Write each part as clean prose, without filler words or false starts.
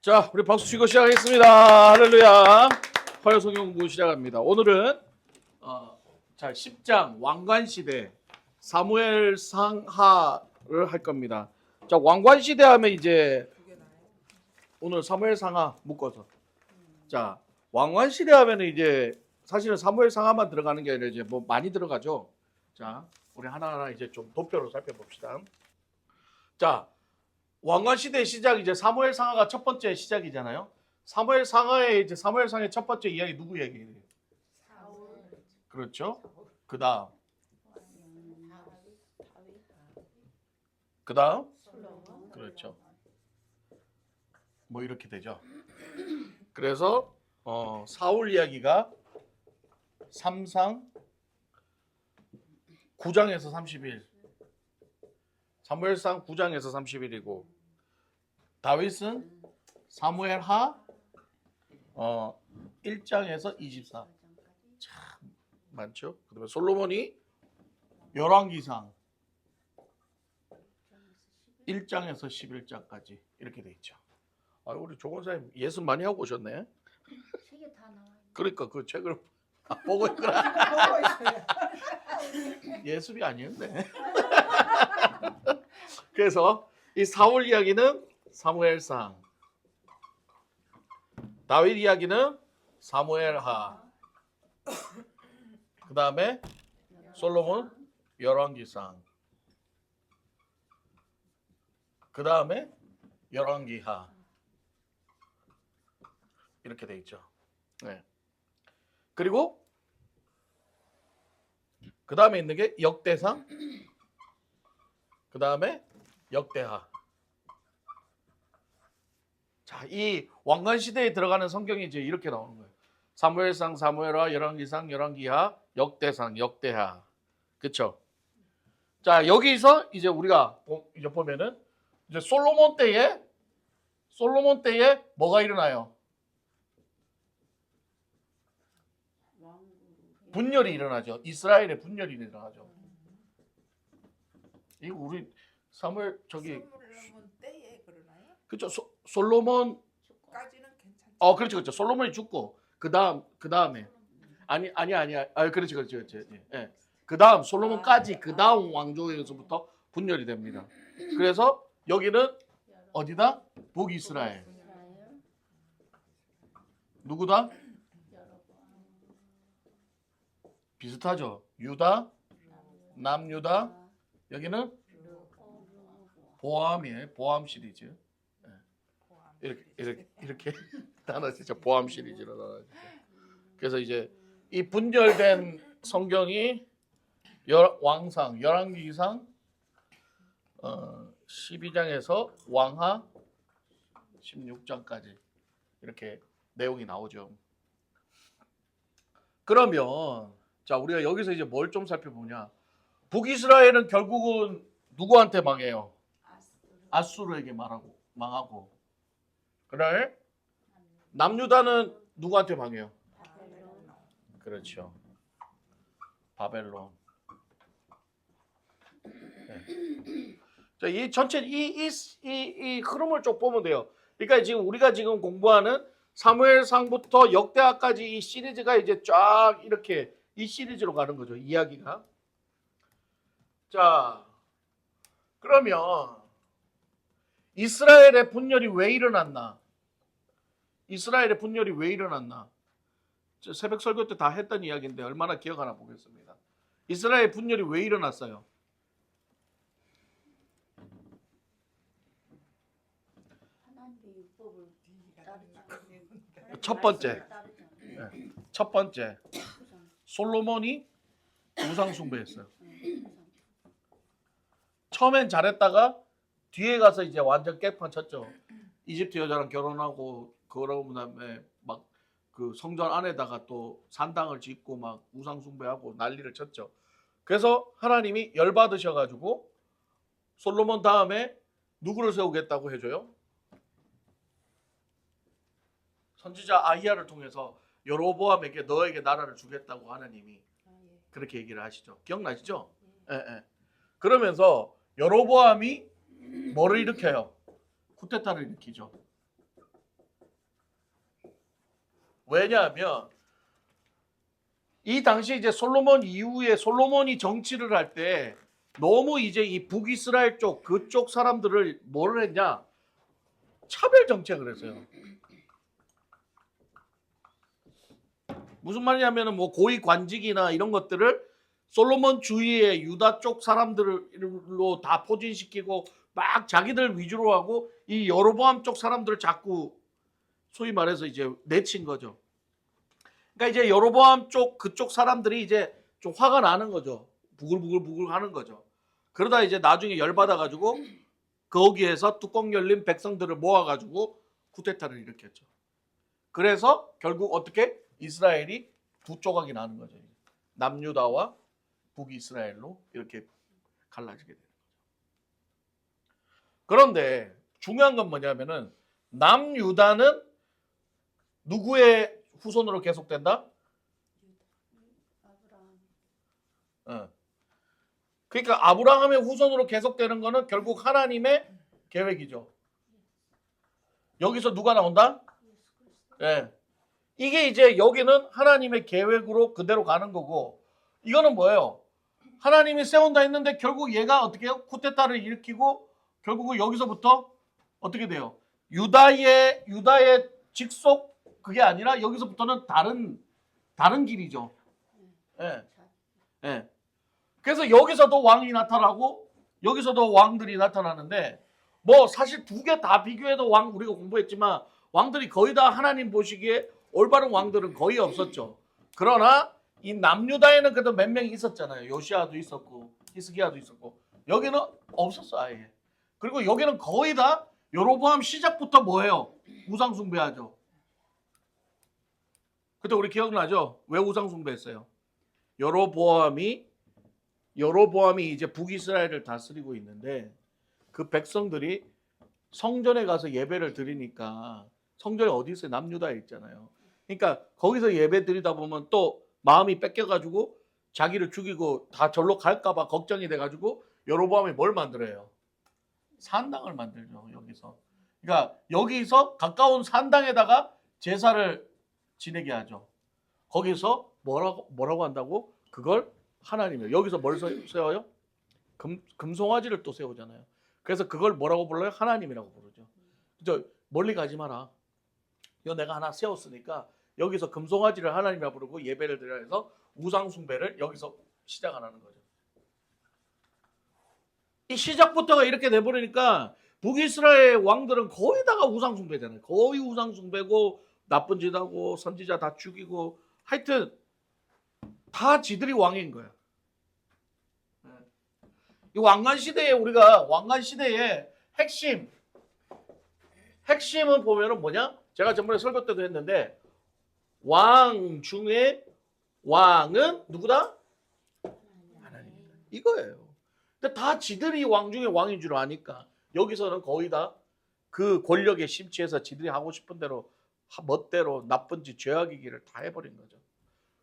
자, 우리 박수 치고 시작하겠습니다. 할렐루야. 화요 성경 공부 시작합니다. 오늘은 10장 왕관 시대 사무엘 상하를 할 겁니다. 자, 왕관 시대 하면 이제 오늘 사무엘 상하 묶어서. 자, 왕관 시대 하면 이제 사실은 사무엘 상하만 들어가는 게 아니라 이제 뭐 많이 들어가죠. 자, 우리 하나하나 이제 좀 도표로 살펴봅시다. 자, 왕관 시대의 시작 이제 사무엘 상하가 첫 번째 시작이잖아요. 사무엘 상하의 이제 사무엘 상의 첫 번째 이야기 누구 얘기예요? 사울. 그렇죠. 그다음 그렇죠. 뭐 이렇게 되죠. 그래서 사울 이야기가 3상 9장에서 31. 사무엘상 9장에서 31이고 다윗은 사무엘하 1장에서 24. 참 많죠. 그다음에 솔로몬이 열왕기상 1장에서 11장까지 이렇게 돼 있죠. 아, 우리 조 권사님 예습 많이 하고 오셨네. 책에 다 나와. 그러니까 그 책을 보고 있구나. 예습이 아니었네. 그래서 이 사울 이야기는 사무엘상, 다윗 이야기는 사무엘하, 그 다음에 솔로몬 열왕기상, 그 다음에 열왕기하 이렇게 돼 있죠. 네. 그리고 그 다음에 있는 게 역대상, 그 다음에 역대하. 자, 이 왕관 시대에 들어가는 성경이 이제 이렇게 나오는 거예요. 사무엘상, 사무엘하, 열왕기상, 열왕기하, 역대상, 역대하. 그렇죠? 자, 여기서 이제 우리가 이제 보면은 이제 솔로몬 때에 뭐가 일어나요? 분열이 일어나죠. 이스라엘의 분열이 일어나죠. 이 우리 사무엘 저기 솔로몬 때에 그러나요? 그렇죠. 솔로몬까지는 괜찮죠. 그렇죠. 솔로몬이 죽고 그다음에 아니야. 그렇죠. 예. 그다음 솔로몬까지 그다음 왕조에서부터 분열이 됩니다. 그래서 여기는 어디다? 북이스라엘. 누구다? 비슷하죠. 유다, 남유다. 여기는 보암이에요. 보암 시리즈. 이렇게 나눠지죠. 보암 시리즈로 나눠지죠. 그래서 이제 이 분열된 성경이 왕상, 열왕기상 12장에서 왕하 16장까지 이렇게 내용이 나오죠. 그러면 자, 우리가 여기서 이제 뭘 좀 살펴보냐? 북이스라엘은 결국은 누구한테 망해요? 아수르에게 망하고. 그래? 남유다는 누구한테 망해요? 그렇죠. 바벨론. 네. 자, 이 전체 이 흐름을 쭉 보면 돼요. 그러니까 지금 우리가 지금 공부하는 사무엘상부터 역대하까지 이 시리즈가 이제 쫙 이렇게 이 시리즈로 가는 거죠. 이야기가. 자, 그러면 이스라엘의 분열이 왜 일어났나? 저 새벽 설교 때 다 했던 이야기인데 얼마나 기억하나 보겠습니다. 이스라엘 분열이 왜 일어났어요? 첫 번째 솔로몬이 우상 숭배했어요. 처음엔 잘했다가 뒤에 가서 이제 완전 깨판 쳤죠. 이집트 여자랑 결혼하고 그러고 다음에 막 그 성전 안에다가 또 산당을 짓고 막 우상 숭배하고 난리를 쳤죠. 그래서 하나님이 열받으셔가지고 솔로몬 다음에 누구를 세우겠다고 해줘요? 선지자 아히야를 통해서 여로보암에게 너에게 나라를 주겠다고 하나님이 그렇게 얘기를 하시죠. 기억나시죠? 예. 그러면서 여로보암이 뭐를 일으켜요? 쿠데타를 일으키죠. 왜냐하면 이 당시 이제 솔로몬 이후에 솔로몬이 정치를 할 때 너무 이제 이 북이스라엘 쪽 그쪽 사람들을 뭘 했냐? 차별 정책을 했어요. 무슨 말이냐면은 뭐 고위 관직이나 이런 것들을 솔로몬 주위의 유다 쪽 사람들로 다 포진시키고 막 자기들 위주로 하고 이 여로보암 쪽 사람들을 자꾸 소위 말해서 이제 내친 거죠. 그러니까 이제 여로보암 쪽 그쪽 사람들이 이제 좀 화가 나는 거죠. 부글부글 하는 거죠. 그러다 이제 나중에 열받아 가지고 거기에서 뚜껑 열린 백성들을 모아 가지고 쿠데타를 일으켰죠. 그래서 결국 어떻게 이스라엘이 두 조각이 나는 거죠. 남유다와 북이스라엘로 이렇게 갈라지게 되는 거죠. 그런데 중요한 건 뭐냐면은 남유다는 누구의 후손으로 계속된다? 아브라함. 그러니까 아브라함의 후손으로 계속되는 거는 결국 하나님의 계획이죠. 여기서 누가 나온다? 예수 그리스도. 예. 이게 이제 여기는 하나님의 계획으로 그대로 가는 거고 이거는 뭐예요? 하나님이 세운다 했는데 결국 얘가 어떻게 해요? 쿠데타를 일으키고 결국은 여기서부터 어떻게 돼요? 유다의 직속 그게 아니라 여기서부터는 다른 길이죠. 예. 예. 그래서 여기서도 왕이 나타나고 여기서도 왕들이 나타나는데 뭐 사실 두 개 다 비교해도 왕 우리가 공부했지만 왕들이 거의 다 하나님 보시기에 올바른 왕들은 거의 없었죠. 그러나 이 남유다에는 그래도 몇 명이 있었잖아요. 요시아도 있었고 히스기야도 있었고 여기는 없었어 아예. 그리고 여기는 거의 다 여로보암 시작부터 뭐예요? 우상 숭배하죠. 그때 우리 기억나죠? 왜 우상 숭배했어요? 여로보암이 이제 북이스라엘을 다스리고 있는데 그 백성들이 성전에 가서 예배를 드리니까 성전이 어디 있어요? 남유다에 있잖아요. 그러니까 거기서 예배 드리다 보면 또 마음이 뺏겨가지고 자기를 죽이고 다 절로 갈까봐 걱정이 돼가지고 여로보암이 뭘 만들어요? 산당을 만들죠. 여기서. 그러니까 여기서 가까운 산당에다가 제사를 지내게 하죠. 거기서 뭐라고 한다고? 그걸 하나님이에요. 여기서 뭘 세워요? 금송아지를 또 세우잖아요. 그래서 그걸 뭐라고 불러요? 하나님이라고 부르죠. 저 멀리 가지 마라. 이거 내가 하나 세웠으니까 여기서 금송아지를 하나님이라고 부르고 예배를 드려야 해서 우상 숭배를 여기서 시작하는 거죠. 이 시작부터가 이렇게 돼버리니까 북이스라엘 왕들은 거의 다가 우상 숭배잖아요. 거의 우상 숭배고 나쁜 짓 하고 선지자 다 죽이고 하여튼 다 지들이 왕인 거야. 이 왕관 시대에 우리가 왕관 시대의 핵심은 보면은 뭐냐? 제가 전번에 설교 때도 했는데 왕 중에 왕은 누구다? 하나님이다. 이거예요. 근데 다 지들이 왕 중에 왕인 줄 아니까 여기서는 거의 다 그 권력에 심취해서 지들이 하고 싶은 대로 멋대로 나쁜 짓 죄악의 길을 다 해버린 거죠.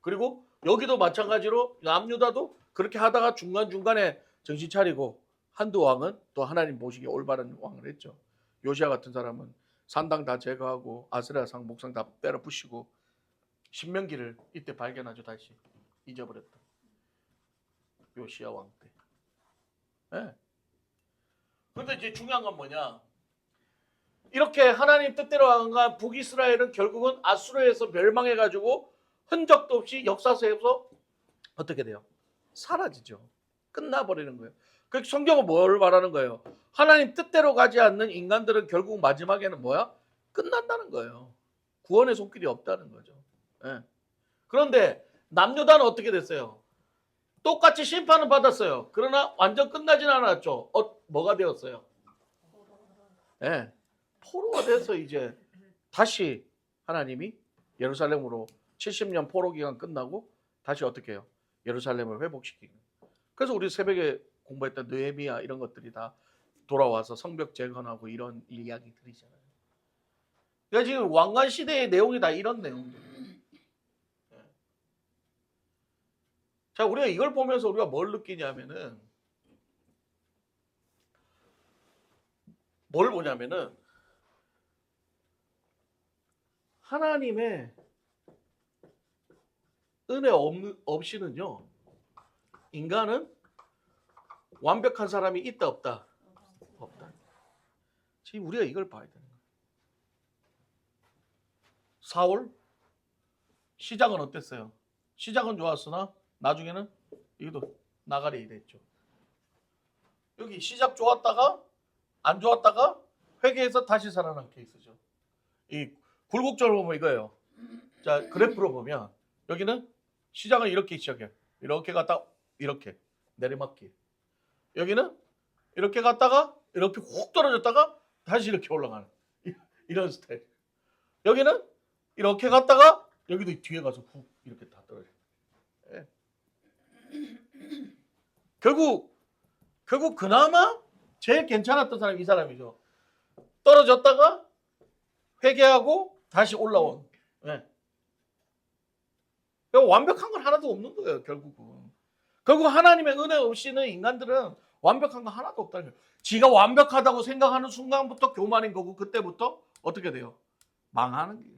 그리고 여기도 마찬가지로 남유다도 그렇게 하다가 중간중간에 정신 차리고 한두 왕은 또 하나님 보시기에 올바른 왕을 했죠. 요시야 같은 사람은 산당 다 제거하고 아스레아상 목상 다 때려 부시고 신명기를 이때 발견하죠. 다시 잊어버렸다. 요시야 왕 때. 네. 근데 이제 중요한 건 뭐냐? 이렇게 하나님 뜻대로 간 북이스라엘은 결국은 아수르에서 멸망해가지고 흔적도 없이 역사서에서 어떻게 돼요? 사라지죠. 끝나버리는 거예요. 그 성경은 뭘 말하는 거예요? 하나님 뜻대로 가지 않는 인간들은 결국 마지막에는 뭐야? 끝난다는 거예요. 구원의 손길이 없다는 거죠. 네. 그런데 남유다는 어떻게 됐어요? 똑같이 심판을 받았어요. 그러나 완전 끝나진 않았죠. 뭐가 되었어요? 네. 포로가 돼서 이제 다시 하나님이 예루살렘으로 70년 포로 기간 끝나고 다시 어떻게 해요? 예루살렘을 회복시키고. 그래서 우리 새벽에 공부했던 느헤미야 이런 것들이 다 돌아와서 성벽 재건하고 이런 이야기들이잖아요. 그러니까 지금 왕관 시대의 내용이 다 이런 내용들이에요. 자, 우리가 이걸 보면서 우리가 뭘 느끼냐면은 뭘 보냐면은 하나님의 은혜 없이는요. 인간은 완벽한 사람이 있다 없다? 없다. 지금 우리가 이걸 봐야 되는 거예요. 사울 시작은 어땠어요? 시작은 좋았으나 나중에는 이것도 나가리 이랬죠. 여기 시작 좋았다가 안 좋았다가 회개해서 다시 살아난 케이스죠. 이 굴곡적으로 보면 이거예요. 자, 그래프로 보면 여기는 시작은 이렇게 시작해요. 이렇게 갔다 이렇게 내리막길. 여기는 이렇게 갔다가 이렇게 훅 떨어졌다가 다시 이렇게 올라가는 이런 스타일. 여기는 이렇게 갔다가 여기도 뒤에 가서 훅 이렇게 다 떨어져요. 예. 결국 그나마 제일 괜찮았던 사람이 이 사람이죠. 떨어졌다가 회개하고 다시 올라온. 예. 완벽한 건 하나도 없는 거예요. 결국 하나님의 은혜 없이는 인간들은 완벽한 거 하나도 없다는 거예요. 지가 완벽하다고 생각하는 순간부터 교만인 거고 그때부터 어떻게 돼요? 망하는 거예요.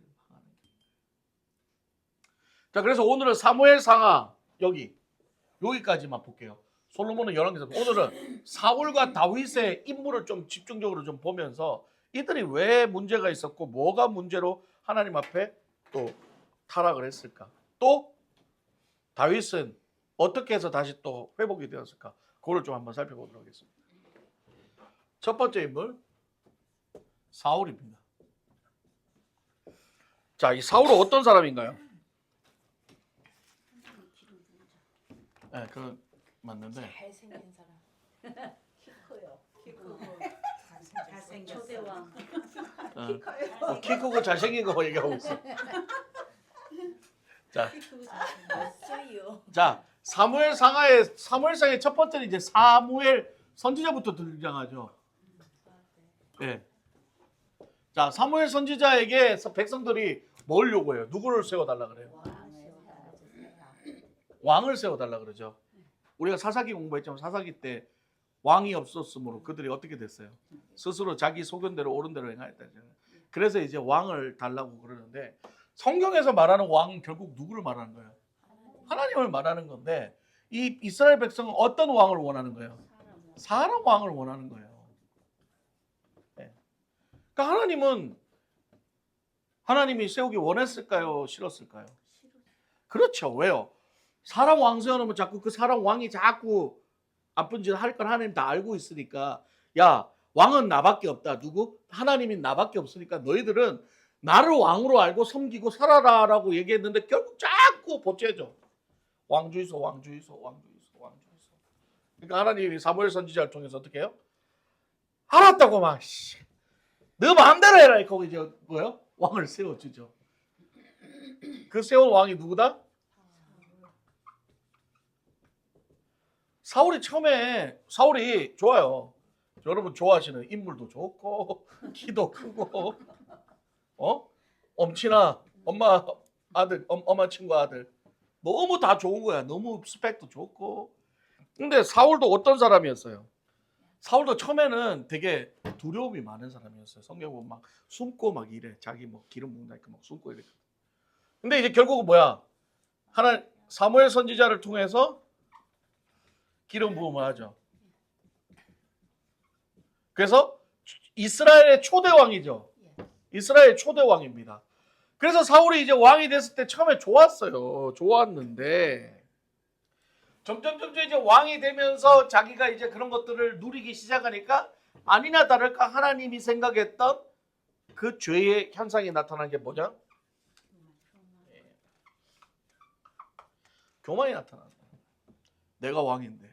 자, 그래서 오늘은 사무엘 상하 여기까지만 볼게요. 솔로몬은 11개에서 오늘은 사울과 다윗의 인물을 좀 집중적으로 좀 보면서 이들이 왜 문제가 있었고 뭐가 문제로 하나님 앞에 또 타락을 했을까? 또 다윗은 어떻게 해서 다시 또 회복이 되었을까? 그걸 좀 한번 살펴보도록 하겠습니다. 첫 번째 인물 사울입니다. 자, 이 사울은 어떤 사람인가요? 네, 그건 맞는데 잘생긴 사람. 키 커요. 키 크고 잘생겼어. 초대왕. 키 크고 잘생긴 거 얘기하고 있어. 자, 멋져요. 자, 사무엘상의 첫 번째는 이제 사무엘 선지자부터 등장하죠. 네. 자, 사무엘 선지자에게 백성들이 뭘 요구해요? 누구를 세워달라 그래요? 왕을 세워달라 그러죠. 우리가 사사기 공부했지만 사사기 때 왕이 없었으므로 그들이 어떻게 됐어요? 스스로 자기 소견대로 옳은 대로 행하였다잖아요. 그래서 이제 왕을 달라고 그러는데 성경에서 말하는 왕은 결국 누구를 말하는 거예요? 하나님을 말하는 건데 이 이스라엘 백성은 어떤 왕을 원하는 거예요? 사람 왕을 원하는 거예요. 네. 그러니까 하나님이 세우기 원했을까요? 싫었을까요? 그렇죠. 왜요? 사람 왕 세워놓으면 자꾸 그 사람 왕이 자꾸 나쁜 짓을 할 걸 하나님 다 알고 있으니까 야, 왕은 나밖에 없다. 누구? 하나님이 나밖에 없으니까 너희들은 나를 왕으로 알고 섬기고 살아라라고 얘기했는데 결국 자꾸 보채죠. 왕주의소. 그러니까 하나님이 사무엘 선지자를 통해서 어떻게 해요? 알았다고 막 너 마음대로 해라. 거기 이제 뭐요? 왕을 세워주죠. 그 세운 왕이 누구다? 사울이 좋아요. 여러분 좋아하시는 인물도 좋고 키도 크고 엄친아 엄마 친구 아들 너무 다 좋은 거야. 너무 스펙도 좋고. 근데 사울도 어떤 사람이었어요? 사울도 처음에는 되게 두려움이 많은 사람이었어요. 성경 보면 막 숨고 막 이래. 자기 뭐 기름 붓는다니까 막 숨고 이래. 근데 이제 결국은 뭐야? 사무엘 선지자를 통해서 기름 부음을 하죠. 그래서 이스라엘의 초대왕이죠. 이스라엘 초대왕입니다. 그래서 사울이 이제 왕이 됐을 때 처음에 좋았어요. 좋았는데 점점 이제 왕이 되면서 자기가 이제 그런 것들을 누리기 시작하니까 아니나 다를까 하나님이 생각했던 그 죄의 현상이 나타난 게 뭐냐? 교만이 나타난다. 내가 왕인데.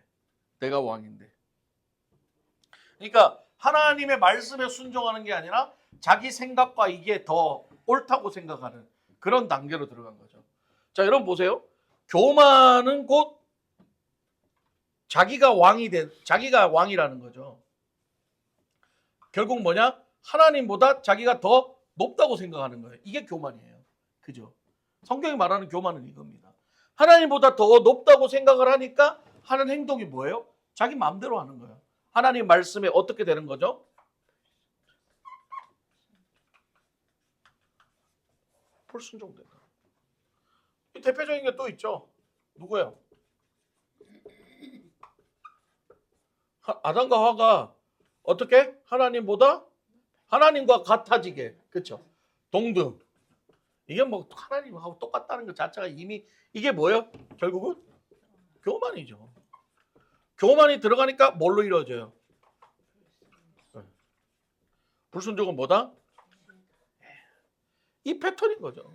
그러니까 하나님의 말씀에 순종하는 게 아니라 자기 생각과 이게 더 옳다고 생각하는 그런 단계로 들어간 거죠. 자, 여러분 보세요. 교만은 곧 자기가 왕이라는 거죠. 결국 뭐냐? 하나님보다 자기가 더 높다고 생각하는 거예요. 이게 교만이에요. 그죠? 성경이 말하는 교만은 이겁니다. 하나님보다 더 높다고 생각을 하니까 하는 행동이 뭐예요? 자기 마음대로 하는 거예요. 하나님 말씀에 어떻게 되는 거죠? 불순종된다. 이 대표적인 게 또 있죠. 누구예요? 아담과 하와가 어떻게 하나님보다 하나님과 같아지게, 그렇죠? 동등. 이게 뭐 하나님하고 똑같다는 것 자체가 이미 이게 뭐예요? 결국은 교만이죠. 교만이 들어가니까 뭘로 이루어져요? 불순종은 뭐다? 이 패턴인 거죠.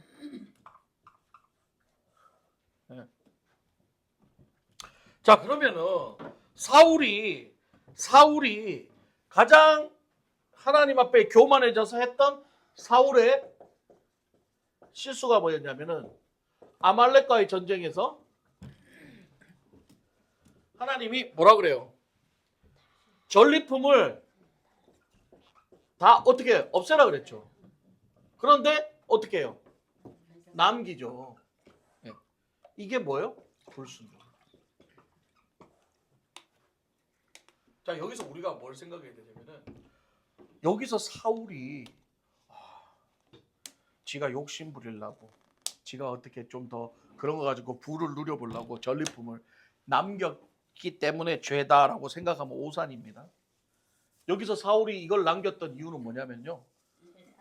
네. 자, 그러면은 사울이 가장 하나님 앞에 교만해져서 했던 사울의 실수가 뭐였냐면은 아말렉과의 전쟁에서 하나님이 뭐라 그래요? 전리품을 다 어떻게 없애라 그랬죠. 그런데 어떻게 해요? 남기죠. 네. 이게 뭐예요? 불순종. 자, 여기서 우리가 뭘 생각해야 되냐면은 여기서 사울이 지가 욕심 부리려고 지가 어떻게 좀 더 그런 거 가지고 부를 누려보려고 전리품을 남겼기 때문에 죄다라고 생각하면 오산입니다. 여기서 사울이 이걸 남겼던 이유는 뭐냐면요.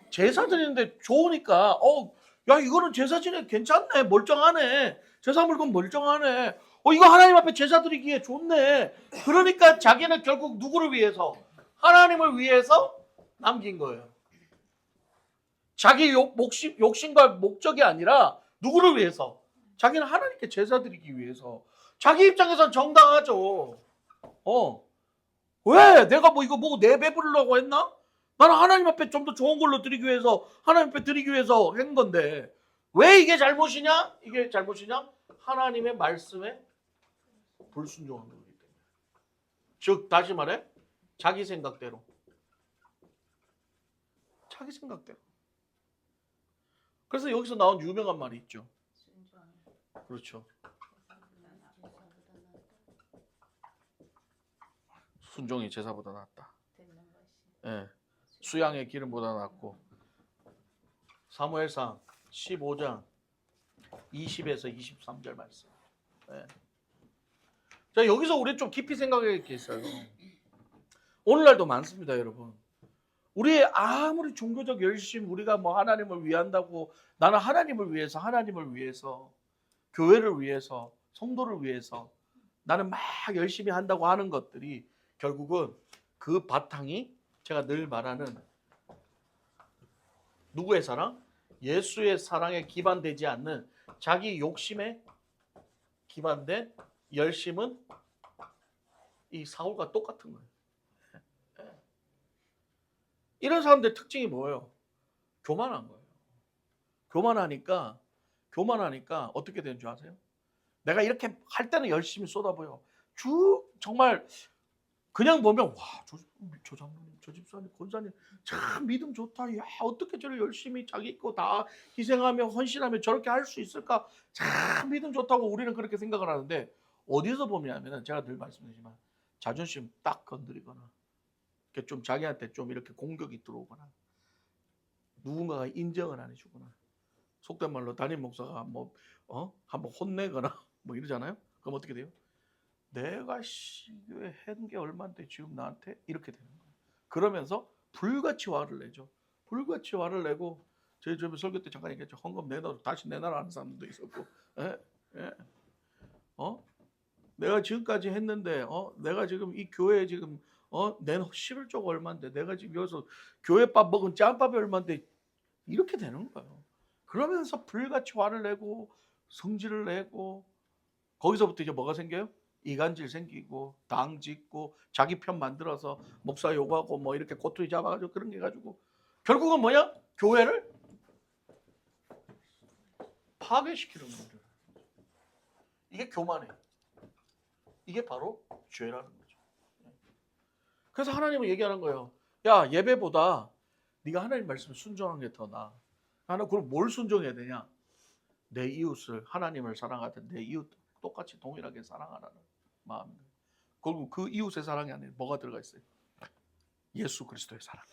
제사 드리는데 좋으니까 야 이거는 제사 지내 괜찮네 멀쩡하네 제사 물건 멀쩡하네 이거 하나님 앞에 제사 드리기에 좋네. 그러니까 자기는 결국 누구를 위해서 하나님을 위해서 남긴 거예요. 자기 욕심과 목적이 아니라 누구를 위해서? 자기는 하나님께 제사 드리기 위해서. 자기 입장에선 정당하죠. 왜? 내가 뭐 이거 보고 내 배부르려고 했나? 나는 하나님 앞에 좀 더 좋은 걸로 드리기 위해서 하나님 앞에 드리기 위해서 한 건데 왜 이게 잘못이냐? 이게 잘못이냐? 하나님의 말씀에 불순종한 거기 때문에. 즉 다시 말해 자기 생각대로. 자기 생각대로. 그래서 여기서 나온 유명한 말이 있죠. 그렇죠. 순종이 제사보다 낫다. 예. 수양의 기름보다 낫고. 사무엘상 15장 20에서 23절 말씀. 예. 자, 여기서 우리 좀 깊이 생각할 게 있어요. 오늘날도 많습니다, 여러분. 우리의 아무리 종교적 열심 우리가 뭐 하나님을 위한다고 나는 하나님을 위해서 교회를 위해서 성도를 위해서 나는 막 열심히 한다고 하는 것들이 결국은 그 바탕이 제가 늘 말하는 누구의 사랑? 예수의 사랑에 기반되지 않는 자기 욕심에 기반된 열심은 이 사울과 똑같은 거예요. 이런 사람들의 특징이 뭐예요? 교만한 거예요. 교만하니까 어떻게 되는 줄 아세요? 내가 이렇게 할 때는 열심히 쏟아부어. 정말 그냥 보면 저 장로님, 저 집사님, 권사님 참 믿음 좋다. 야 어떻게 저를 열심히 자기 거 다 희생하며 헌신하며 저렇게 할 수 있을까? 참 믿음 좋다고 우리는 그렇게 생각을 하는데 어디서 보냐면은 제가 늘 말씀드리지만 자존심 딱 건드리거나 좀 자기한테 좀 이렇게 공격이 들어오거나 누군가가 인정을 안 해주거나 속된 말로 담임 목사가 한번 혼내거나 뭐 이러잖아요. 그럼 어떻게 돼요? 내가 왜 한 게 얼마인데 지금 나한테 이렇게 되는 거예요. 그러면서 불같이 화를 내죠. 불같이 화를 내고 저희 집에 설교 때 잠깐 얘기했죠. 헌금 내놔 다시 내놔라 하는 사람도 있었고, 내가 지금까지 했는데, 내가 지금 이 교회에 지금 낸 11조가 얼마인데 내가 지금 여기서 교회밥 먹은 짬밥이 얼마인데 이렇게 되는 거예요. 그러면서 불같이 화를 내고 성질을 내고 거기서부터 이제 뭐가 생겨요? 이간질 생기고 당 짓고 자기 편 만들어서 목사 욕하고 뭐 이렇게 꼬투리 잡아가지고 그런 게 가지고 결국은 뭐야? 교회를 파괴시키는 거예요. 이게 교만해. 이게 바로 죄라는 거죠. 그래서 하나님은 얘기하는 거예요. 야 예배보다 네가 하나님 말씀에 순종하는 게 더 나아. 나는 그럼 뭘 순종해야 되냐? 내 이웃을 하나님을 사랑하듯 내 이웃 똑같이 동일하게 사랑하라는 마음입니다. 그리고 그 이웃의 사랑이 아니라 뭐가 들어가 있어요? 예수 그리스도의 사랑.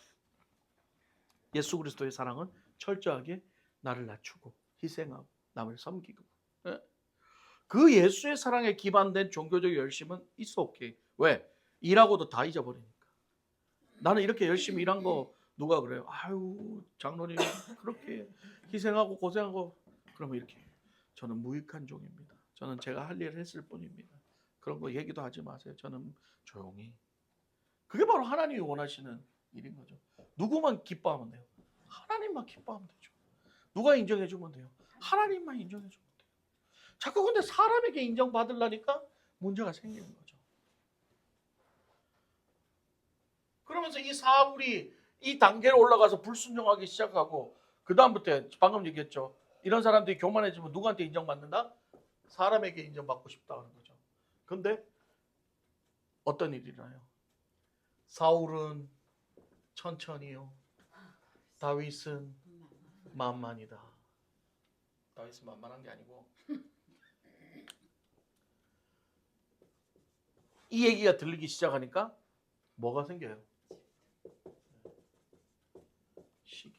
예수 그리스도의 사랑은 철저하게 나를 낮추고 희생하고 남을 섬기고 예? 그 예수의 사랑에 기반된 종교적 열심은 있어 오케이. 왜? 일하고도 다 잊어버리니까. 나는 이렇게 열심히 일한 거 누가 그래요? 아유 장로님 그렇게 희생하고 고생하고 그러면 이렇게 저는 무익한 종입니다. 저는 제가 할 일을 했을 뿐입니다. 그런 거 얘기도 하지 마세요. 저는 조용히. 그게 바로 하나님이 원하시는 일인 거죠. 누구만 기뻐하면 돼요? 하나님만 기뻐하면 되죠. 누가 인정해 주면 돼요? 하나님만 인정해 주면 돼요. 자꾸 근데 사람에게 인정받으려니까 문제가 생기는 거죠. 그러면서 이 사울이 이 단계로 올라가서 불순종하기 시작하고 그 다음부터 방금 얘기했죠. 이런 사람들이 교만해지면 누구한테 인정받는다? 사람에게 인정받고 싶다는 거죠. 근데 어떤 일이 일어나요? 사울은 천천히요. 다윗은 만만이다. 다윗은 만만한 게 아니고 이 얘기가 들리기 시작하니까 뭐가 생겨요? 시기.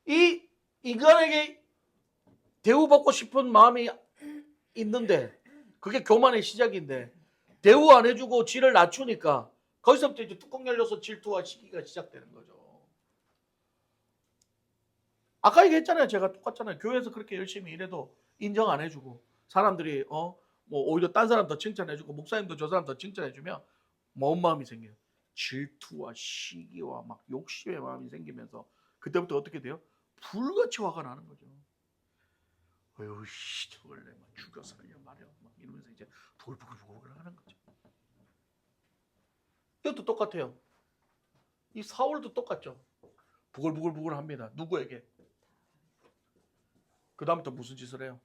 이 인간에게 대우받고 싶은 마음이 있는데 그게 교만의 시작인데 대우 안 해주고 지를 낮추니까 거기서부터 이제 뚜껑 열려서 질투와 시기가 시작되는 거죠. 아까 얘기했잖아요. 제가 똑같잖아요. 교회에서 그렇게 열심히 일해도 인정 안 해주고 사람들이 뭐 오히려 딴 사람 더 칭찬해주고 목사님도 저 사람 더 칭찬해주면 뭔 마음이 생겨요? 질투와 시기와 막 욕심의 마음이 생기면서 그때부터 어떻게 돼요? 불같이 화가 나는 거죠. 어휴 씨 저걸 내가 죽여 살려 말이야 막 이러면서 이제 부글부글 하는 거죠. 이것도 똑같아요. 이 사울도 똑같죠. 부글부글 합니다. 누구에게? 그 다음부터 무슨 짓을 해요?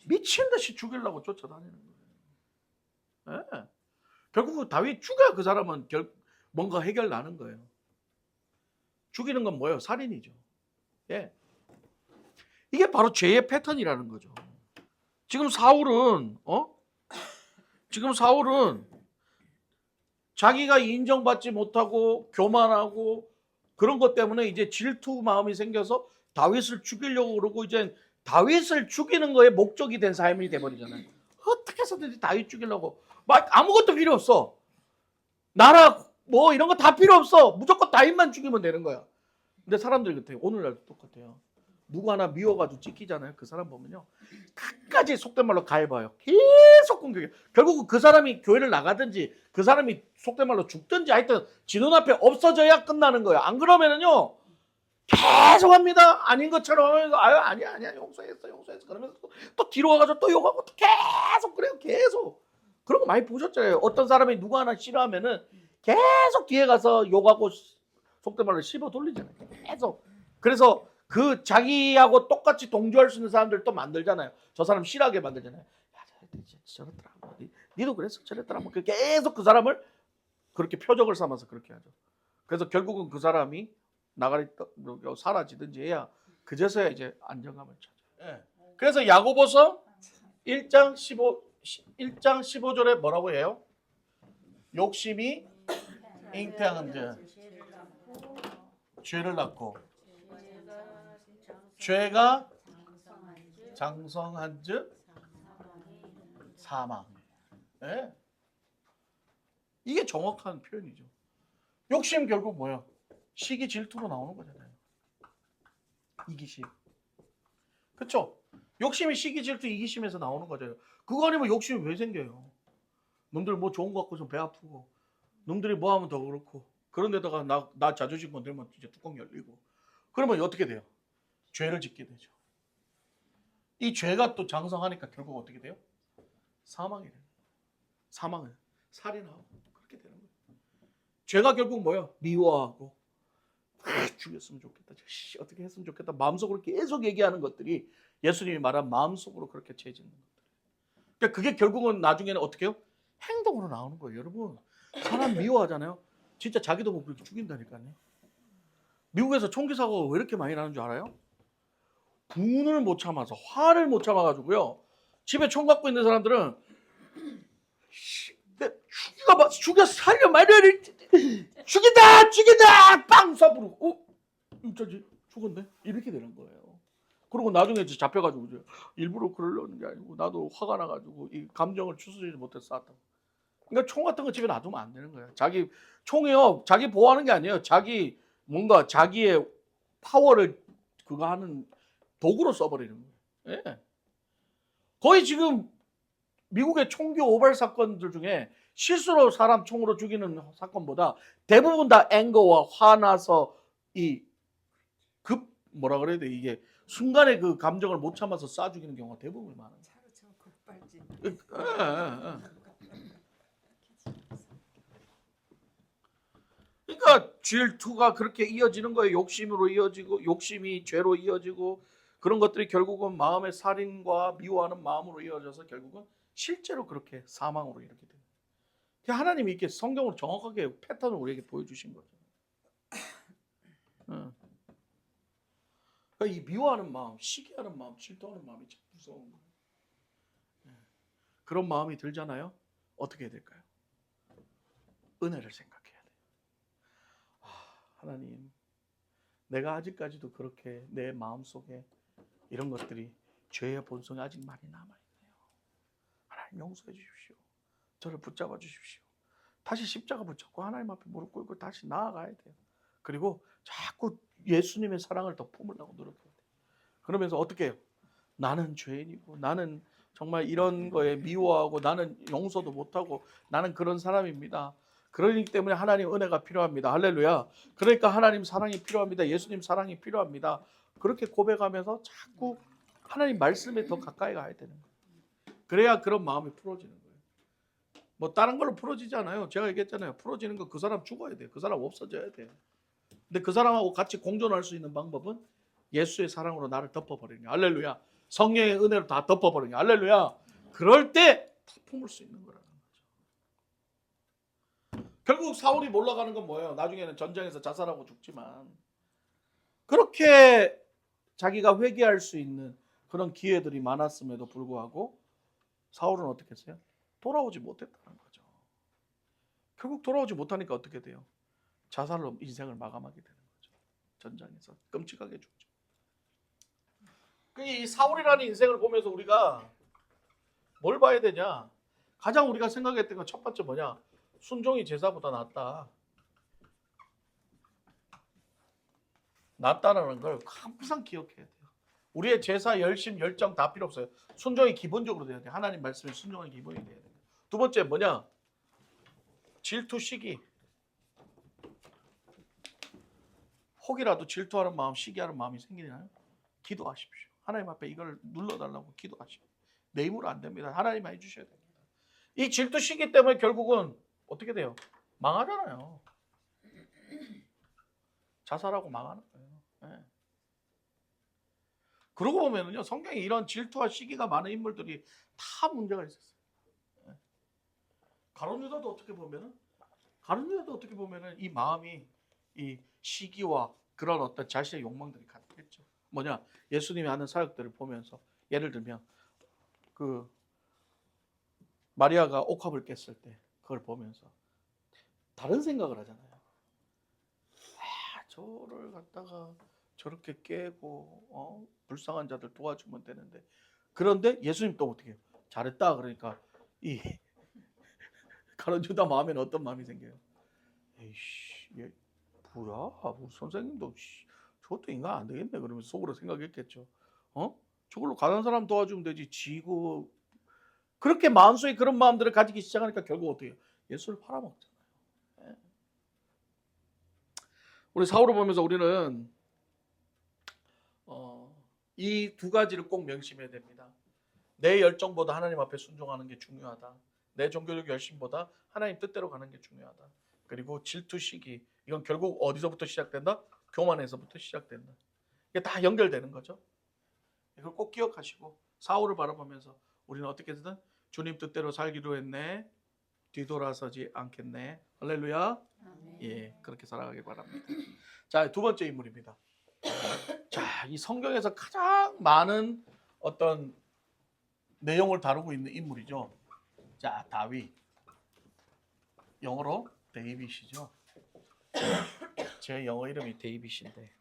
미친 듯이 죽이려고 쫓아다니는 거예요. 네. 결국 다윗 죽여야 그 사람은 뭔가 해결 나는 거예요. 죽이는 건 뭐예요? 살인이죠. 예. 이게 바로 죄의 패턴이라는 거죠. 지금 사울은 자기가 인정받지 못하고 교만하고 그런 것 때문에 이제 질투 마음이 생겨서 다윗을 죽이려고 그러고 이제 다윗을 죽이는 거에 목적이 된 삶이 돼버리잖아요. 어떻게 해서든지 다윗 죽이려고 막 아무것도 필요 없어. 나라 뭐 이런 거 다 필요 없어. 무조건 다윗만 죽이면 되는 거야. 근데 사람들이 그때 오늘날도 똑같아요. 누구 하나 미워가지고 찍히잖아요. 그 사람 보면요. 끝까지 속된 말로 가해봐요. 계속 공격해. 결국은 그 사람이 교회를 나가든지 그 사람이 속된 말로 죽든지 하여튼 지 눈앞에 없어져야 끝나는 거예요. 안 그러면은요. 계속 합니다. 아닌 것처럼 아유 아니야 용서했어 그러면서 또 뒤로 와가지고 또 욕하고 또 계속 그래요. 계속. 그런 거 많이 보셨잖아요. 어떤 사람이 누구 하나 싫어하면은 계속 뒤에 가서 욕하고 속된 말로 씹어 돌리잖아요. 계속. 그래서 그 자기하고 똑같이 동조할 수 있는 사람들 또 만들잖아요. 저 사람 싫어하게 만들잖아요. 야, 저랬더라. 니도 그랬어. 저랬더라. 뭐 계속 그 사람을 그렇게 표적을 삼아서 그렇게 하죠. 그래서 결국은 그 사람이 나가리 사라지든지 해야 그제서야 이제 안정감을 찾아요. 예. 그래서 야고보서 1장 15절에 뭐라고 해요? 욕심이 잉태한데 죄를 낳고 죄가 장성한즉 사망. 네. 이게 정확한 표현이죠. 욕심 결국 뭐야? 시기 질투로 나오는 거잖아요. 이기심. 그렇죠? 욕심이 시기 질투 이기심에서 나오는 거잖아요. 그거 아니면 욕심이 왜 생겨요? 놈들 뭐 좋은 거 갖고 좀 배 아프고 놈들이 뭐 하면 더 그렇고 그런 데다가 나 자존심 건들면 이제 뚜껑 열리고 그러면 어떻게 돼요? 죄를 짓게 되죠. 이 죄가 또 장성하니까 결국 어떻게 돼요? 사망이 돼요. 사망을 살인하고 그렇게 되는 거예요. 죄가 결국 뭐예요? 미워하고 죽였으면 좋겠다. 어떻게 했으면 좋겠다. 마음속으로 계속 얘기하는 것들이 예수님이 말한 마음속으로 그렇게 죄짓는 것들. 그러니까 그게 결국은 나중에는 어떻게 해요? 행동으로 나오는 거예요. 여러분 사람 미워하잖아요. 진짜 자기도 못 그렇게 죽인다니까요. 미국에서 총기 사고가 왜 이렇게 많이 나는 줄 알아요? 분을 못 참아서 화를 못 참아가지고요. 집에 총 갖고 있는 사람들은 죽여 살려 말이야 죽인다 빵 쏴부르고 어쩌지 죽었네 이렇게 되는 거예요. 그리고 나중에 이제 잡혀가지고 이제 일부러 그러려는 게 아니고 나도 화가 나가지고 이 감정을 추스리지 못해서 쐈다. 그러니까 총 같은 거 집에 놔두면 안 되는 거예요. 자기 총이요, 자기 보호하는 게 아니에요. 자기 뭔가 자기의 파워를 그거 하는 도구로 써버리는 거예요. 예. 거의 지금 미국의 총기 오발 사건들 중에 실수로 사람 총으로 죽이는 사건보다 대부분 다 앵거와 화나서 이 급 뭐라 그래야 돼, 이게 순간에 그 감정을 못 참아서 쏴 죽이는 경우가 대부분 많아요. 차로 치면 급발진. 예, 예, 예. 그러니까 질투가 그렇게 이어지는 거예요. 욕심으로 이어지고 욕심이 죄로 이어지고 그런 것들이 결국은 마음의 살인과 미워하는 마음으로 이어져서 결국은 실제로 그렇게 사망으로 이렇게 돼요. 하나님이 이렇게 성경으로 정확하게 패턴을 우리에게 보여주신 거죠. 그러니까 이 미워하는 마음, 시기하는 마음, 질투하는 마음이 참 무서운 거예요. 그런 마음이 들잖아요. 어떻게 해야 될까요? 은혜를 생각해야 돼요. 하나님, 내가 아직까지도 그렇게 내 마음속에 이런 것들이 죄의 본성이 아직 많이 남아있네요. 하나님 용서해 주십시오. 저를 붙잡아 주십시오. 다시 십자가 붙잡고 하나님 앞에 무릎 꿇고 다시 나아가야 돼요. 그리고 자꾸 예수님의 사랑을 더 품으려고 노력해야 돼요. 그러면서 어떻게 해요? 나는 죄인이고 나는 정말 이런 거에 미워하고 나는 용서도 못하고 나는 그런 사람입니다. 그러기 때문에 하나님 은혜가 필요합니다. 할렐루야. 그러니까 하나님 사랑이 필요합니다. 예수님 사랑이 필요합니다. 그렇게 고백하면서 자꾸 하나님 말씀에 더 가까이 가야 되는 거예요. 그래야 그런 마음이 풀어지는 거예요. 뭐 다른 걸로 풀어지지 않아요. 제가 얘기했잖아요. 풀어지는 거 그 사람 죽어야 돼요. 그 사람 없어져야 돼요. 근데 그 사람하고 같이 공존할 수 있는 방법은 예수의 사랑으로 나를 덮어버리는 거예요. 할렐루야. 성령의 은혜로 다 덮어버리는 거예요. 할렐루야. 그럴 때 다 품을 수 있는 거라는 거죠. 결국 사울이 몰라가는 건 뭐예요? 나중에는 전쟁에서 자살하고 죽지만 그렇게 자기가 회개할 수 있는 그런 기회들이 많았음에도 불구하고 사울은 어떻게 했어요? 돌아오지 못했다는 거죠. 결국 돌아오지 못하니까 어떻게 돼요? 자살로 인생을 마감하게 되는 거죠. 전장에서 끔찍하게 죽죠. 이 사울이라는 인생을 보면서 우리가 뭘 봐야 되냐? 가장 우리가 생각했던 건 첫 번째 뭐냐? 순종이 제사보다 낫다. 낫다라는 걸 항상 기억해야 돼요. 우리의 제사, 열심, 열정 다 필요 없어요. 순종이 기본적으로 돼야 돼요. 하나님 말씀에 순종이 기본이 돼야 돼요. 두 번째 뭐냐? 질투, 시기. 혹이라도 질투하는 마음, 시기하는 마음이 생기나요? 기도하십시오. 하나님 앞에 이걸 눌러달라고 기도하십시오. 내 힘으로 안 됩니다. 하나님만 해주셔야 됩니다. 이 질투, 시기 때문에 결국은 어떻게 돼요? 망하잖아요. 자살하고 망하는 거예요. 네. 그러고 보면은요, 성경에 이런 질투와 시기가 많은 인물들이 다 문제가 있었어요. 네. 가룟 유다도 어떻게 보면은 이 마음이 이 시기와 그런 어떤 자신의 욕망들이 같겠죠. 뭐냐? 예수님이 하는 사역들을 보면서 예를 들면 그 마리아가 옥합을 깼을 때 그걸 보면서 다른 생각을 하잖아요. 저를 갖다가 저렇게 깨고 불쌍한 자들 도와주면 되는데, 그런데 예수님 또 어떻게 해요? 잘했다 그러니까 이 가룟 유다 마음에는 어떤 마음이 생겨요? 에이씨, 얘 뭐야? 선생님도 저것도 인간 안 되겠네 그러면서 속으로 생각했겠죠. 저걸로 가난한 사람 도와주면 되지. 지고 그렇게 마음속에 그런 마음들을 가지기 시작하니까 결국 어떻게 해요? 예수를 팔아먹잖아요. 네. 우리 사울을 보면서 우리는 이 두 가지를 꼭 명심해야 됩니다. 내 열정보다 하나님 앞에 순종하는 게 중요하다. 내 종교적 열심보다 하나님 뜻대로 가는 게 중요하다. 그리고 질투, 시기, 이건 결국 어디서부터 시작된다? 교만에서부터 시작된다. 이게 다 연결되는 거죠. 이걸 꼭 기억하시고 사울을 바라보면서 우리는 어떻게든 주님 뜻대로 살기로 했네. 뒤돌아서지 않겠네. 할렐루야. 예, 그렇게 살아가길 바랍니다. 자, 두 번째 인물입니다. 자, 이 성경에서 가장 많은 어떤 내용을 다루고 있는 인물이죠. 자, 다윗. 영어로 데이빗이죠. 제 영어 이름이 데이빗인데.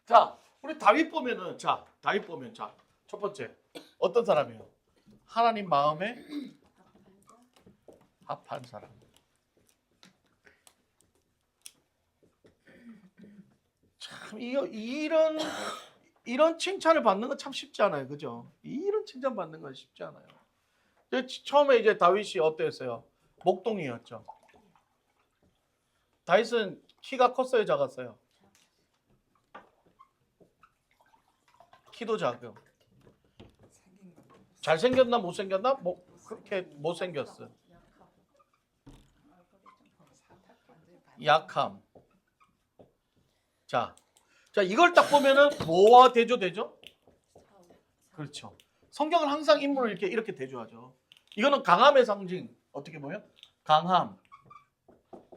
자, 우리 다윗 보면은 다윗 보면 첫 번째 어떤 사람이에요? 하나님 마음에 합한 사람. 참 이런 칭찬을 받는 건 참 쉽지 않아요, 그죠? 이런 칭찬 받는 건 쉽지 않아요. 처음에 이제 다윗이 어땠어요? 목동이었죠. 다윗은 키가 컸어요, 작았어요? 키도 작아요. 생긴 거. 잘생겼나 못생겼나? 뭐 그렇게 못생겼어. 약함. 자, 이걸 딱 보면은 뭐와 대조되죠? 그렇죠. 성경은 항상 인물을 이렇게 대조하죠. 이거는 강함의 상징. 어떻게 보면 강함,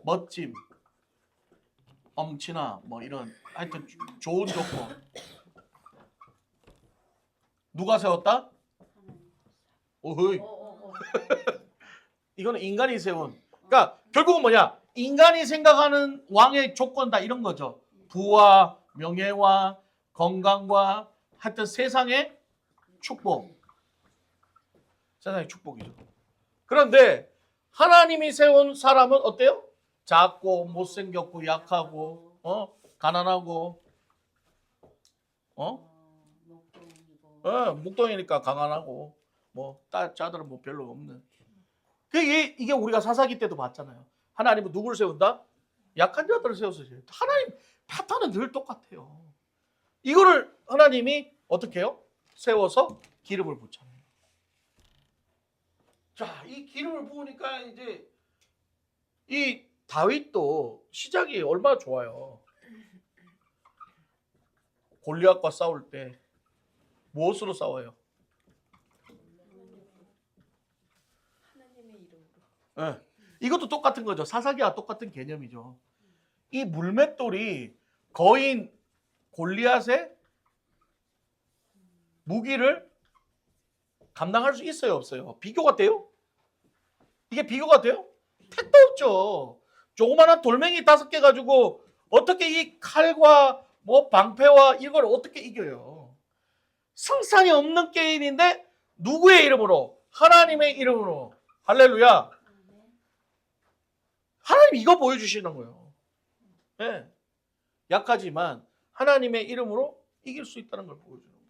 멋짐, 엄친아, 뭐 이런 하여튼 좋은 조건. 누가 세웠다? 오이. 이거는 인간이 세운. 그러니까 결국은 뭐냐? 인간이 생각하는 왕의 조건 다 이런 거죠. 부와 명예와 건강과 하여튼 세상의 축복. 세상의 축복이죠. 그런데 하나님이 세운 사람은 어때요? 작고 못생겼고 약하고 가난하고 묵동이니까 가난하고 뭐 자들은 뭐 별로 없는. 이게 우리가 사사기 때도 봤잖아요. 하나님은 누구를 세운다? 약한 자들을 세워서 하나님 패턴은 늘 똑같아요. 이거를 하나님이 어떻게 해요? 세워서 기름을 붓잖아요. 자, 이 기름을 부으니까 이제 이 다윗도 시작이 얼마나 좋아요. 골리앗과 싸울 때 무엇으로 싸워요? 하나님의 이름으로. 네. 이것도 똑같은 거죠. 사사기와 똑같은 개념이죠. 이 물맷돌이 거인 골리앗의 무기를 감당할 수 있어요, 없어요? 비교가 돼요? 이게 비교가 돼요? 택도 없죠. 조그마한 돌멩이 5개 가지고 어떻게 이 칼과 뭐 방패와 이걸 어떻게 이겨요? 승산이 없는 게임인데 누구의 이름으로? 하나님의 이름으로. 할렐루야. 하나님 이거 보여주시는 거예요. 네. 약하지만 하나님의 이름으로 이길 수 있다는 걸 보여주는 거예요.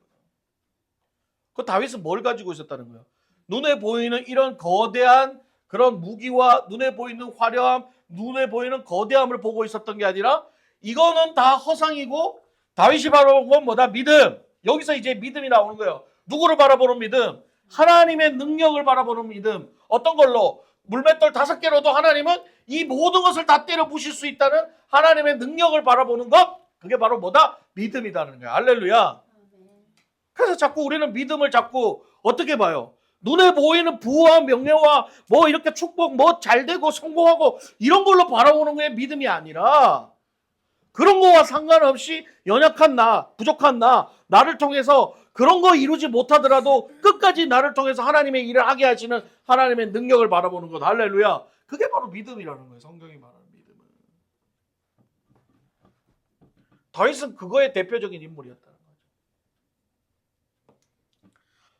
그 다윗은 뭘 가지고 있었다는 거예요? 눈에 보이는 이런 거대한 그런 무기와 눈에 보이는 화려함, 눈에 보이는 거대함을 보고 있었던 게 아니라 이거는 다 허상이고 다윗이 바라본 건 뭐다? 믿음. 여기서 이제 믿음이 나오는 거예요. 누구를 바라보는 믿음? 하나님의 능력을 바라보는 믿음. 어떤 걸로? 물맷돌 5개로도 하나님은 이 모든 것을 다 때려 부실 수 있다는 하나님의 능력을 바라보는 것. 그게 바로 뭐다? 믿음이라는 거예요. 할렐루야. 그래서 자꾸 우리는 믿음을 자꾸 어떻게 봐요? 눈에 보이는 부와 명예와 뭐 이렇게 축복, 뭐 잘되고 성공하고 이런 걸로 바라보는 게 믿음이 아니라 그런 거와 상관없이 연약한 나, 부족한 나를 통해서 그런 거 이루지 못하더라도 끝까지 나를 통해서 하나님의 일을 하게 하시는 하나님의 능력을 바라보는 것. 할렐루야. 그게 바로 믿음이라는 거예요. 성경이 말하는 믿음은. 다윗은 그거의 대표적인 인물이었다는 거죠.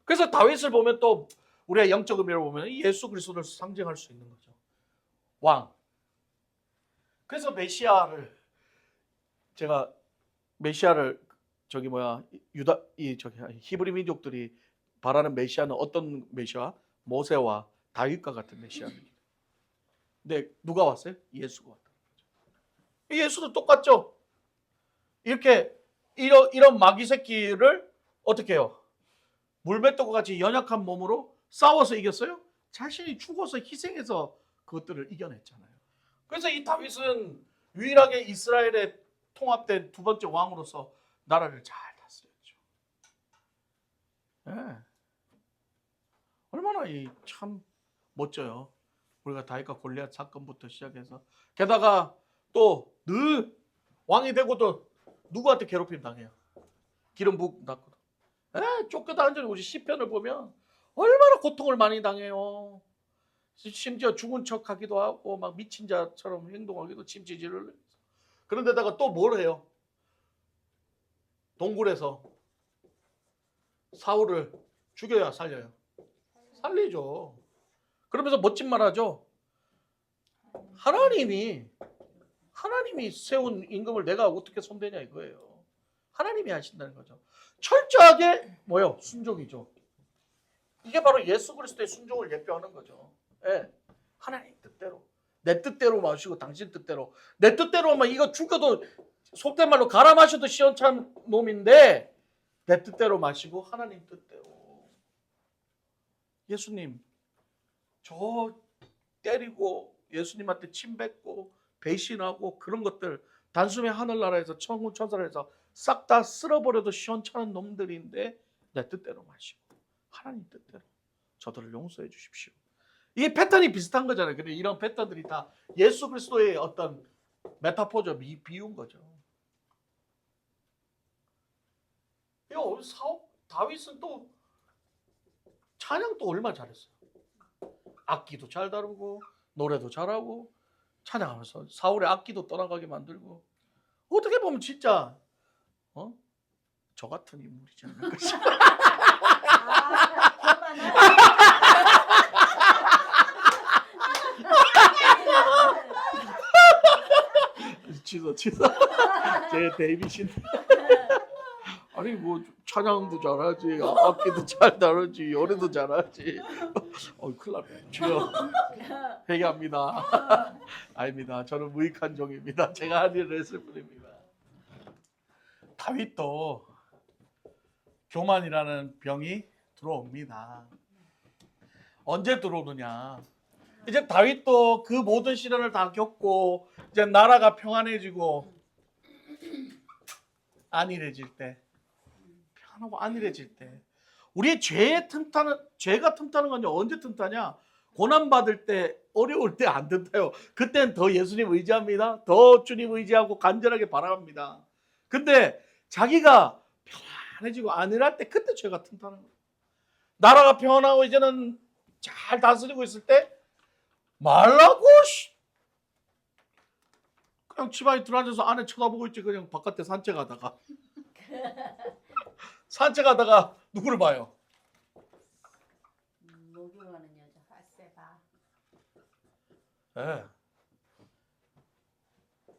그래서 다윗을 보면 또 우리가 영적 의미로 보면 예수 그리스도를 상징할 수 있는 거죠. 왕. 그래서 메시아를 히브리 민족들이 바라는 메시아는 어떤 메시아? 모세와 다윗과 같은 메시아입니다. 근데 누가 왔어요? 예수가 왔다. 예수도 똑같죠. 이렇게 이런 마귀 새끼를 어떻게 해요? 물맷돌과 같이 연약한 몸으로 싸워서 이겼어요? 자신이 죽어서 희생해서 그것들을 이겨냈잖아요. 그래서 이 다윗은 유일하게 이스라엘의 통합된 2번째 왕으로서 나라를 잘 다스렸죠. 네. 얼마나 참 멋져요. 우리가 다윗과 골리앗 사건부터 시작해서 게다가 또 늘 왕이 되고도 누구한테 괴롭힘 당해요? 기름 붓고 쫓겨다 앉은 우리 시편을 보면 얼마나 고통을 많이 당해요. 심지어 죽은 척하기도 하고 막 미친 자처럼 행동하기도 침지질을. 그런데다가 또 뭘 해요? 동굴에서 사울을 죽여야 살려요? 살리죠. 그러면서 멋진 말 하죠. 하나님이 세운 임금을 내가 어떻게 손대냐 이거예요. 하나님이 하신다는 거죠. 철저하게 뭐요? 순종이죠. 이게 바로 예수 그리스도의 순종을 예표하는 거죠. 예. 하나님 뜻대로. 내 뜻대로 마시고 당신 뜻대로. 내 뜻대로 하면 이거 죽여도 속된 말로 갈아 마셔도 시원찮은 놈인데 내 뜻대로 마시고 하나님 뜻대로. 예수님 저 때리고 예수님한테 침뱉고 배신하고 그런 것들 단숨에 하늘나라에서 천군 천사에서 싹 다 쓸어버려도 시원찮은 놈들인데 내 뜻대로 마시고 하나님 뜻대로 저들을 용서해 주십시오. 이게 패턴이 비슷한 거잖아요. 근데 이런 패턴들이 다 예수 그리스도의 어떤 메타포죠. 비유인 거죠. 이거 다윗은 또 찬양 또 얼마나 잘했어요. 악기도 잘 다루고 노래도 잘하고 찬양하면서 사울의 악기도 떠나가게 만들고 어떻게 보면 진짜 저 같은 인물이지 않을까 싶어요. 취소 제 데이비신 아니 뭐 찬양도 잘하지 악기도 잘 다루지 노래도 잘하지 큰일 났네. 주여 회개합니다. 아닙니다. 저는 무익한 종입니다. 제가 한 일을 했을 뿐입니다. 다윗도 교만이라는 병이 들어옵니다. 언제 들어오느냐? 이제 다윗도 그 모든 시련을 다 겪고 이제 나라가 평안해지고 안일해질 때, 평안하고 안일해질 때, 우리의 죄가 틈타는 건 언제 틈타냐? 고난 받을 때, 어려울 때 안 틈타요. 그때는 더 예수님 의지합니다. 더 주님 의지하고 간절하게 바라봅니다. 근데 자기가 평안해지고 안일할 때 그때 죄가 틈타는 거예요. 나라가 평안하고 이제는 잘 다스리고 있을 때 말라고 그냥 집안에 들어앉아서 안에 쳐다보고 있지. 그냥 바깥에 산책하다가 누구를 봐요? 목욕하는 여자 하세바. 네.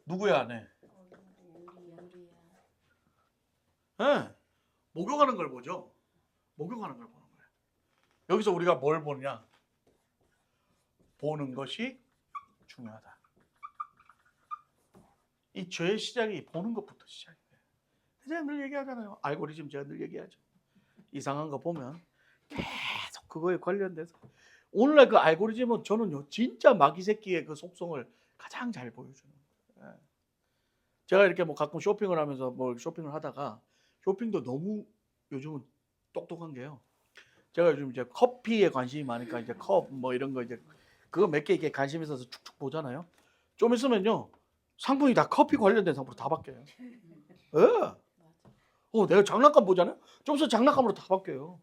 누구야 아내? 우리야. 네. 목욕하는 걸 보죠. 목욕하는 걸 보는 거예요. 여기서 우리가 뭘 보느냐? 보는 것이 중요하다. 이 죄의 시작이 보는 것부터 시작이에요. 제가 늘 얘기하잖아요. 알고리즘 제가 늘 얘기하죠. 이상한 거 보면 계속 그거에 관련돼서 오늘날 그 알고리즘은 저는요 진짜 마귀 새끼의 그 속성을 가장 잘 보여주는 거예요. 제가 이렇게 뭐 가끔 쇼핑을 하면서 뭐 쇼핑을 하다가 쇼핑도 너무 요즘은 똑똑한 게요. 제가 요즘 이제 커피에 관심이 많으니까 이제 컵 뭐 이런 거 이제 그거 몇 개 이렇게 관심 있어서 축축 보잖아요. 좀 있으면요 상품이 다 커피 관련된 상품으로 다 바뀌어요. 예. 내가 장난감 보잖아요. 좀 있으면 장난감으로 다 바뀌어요.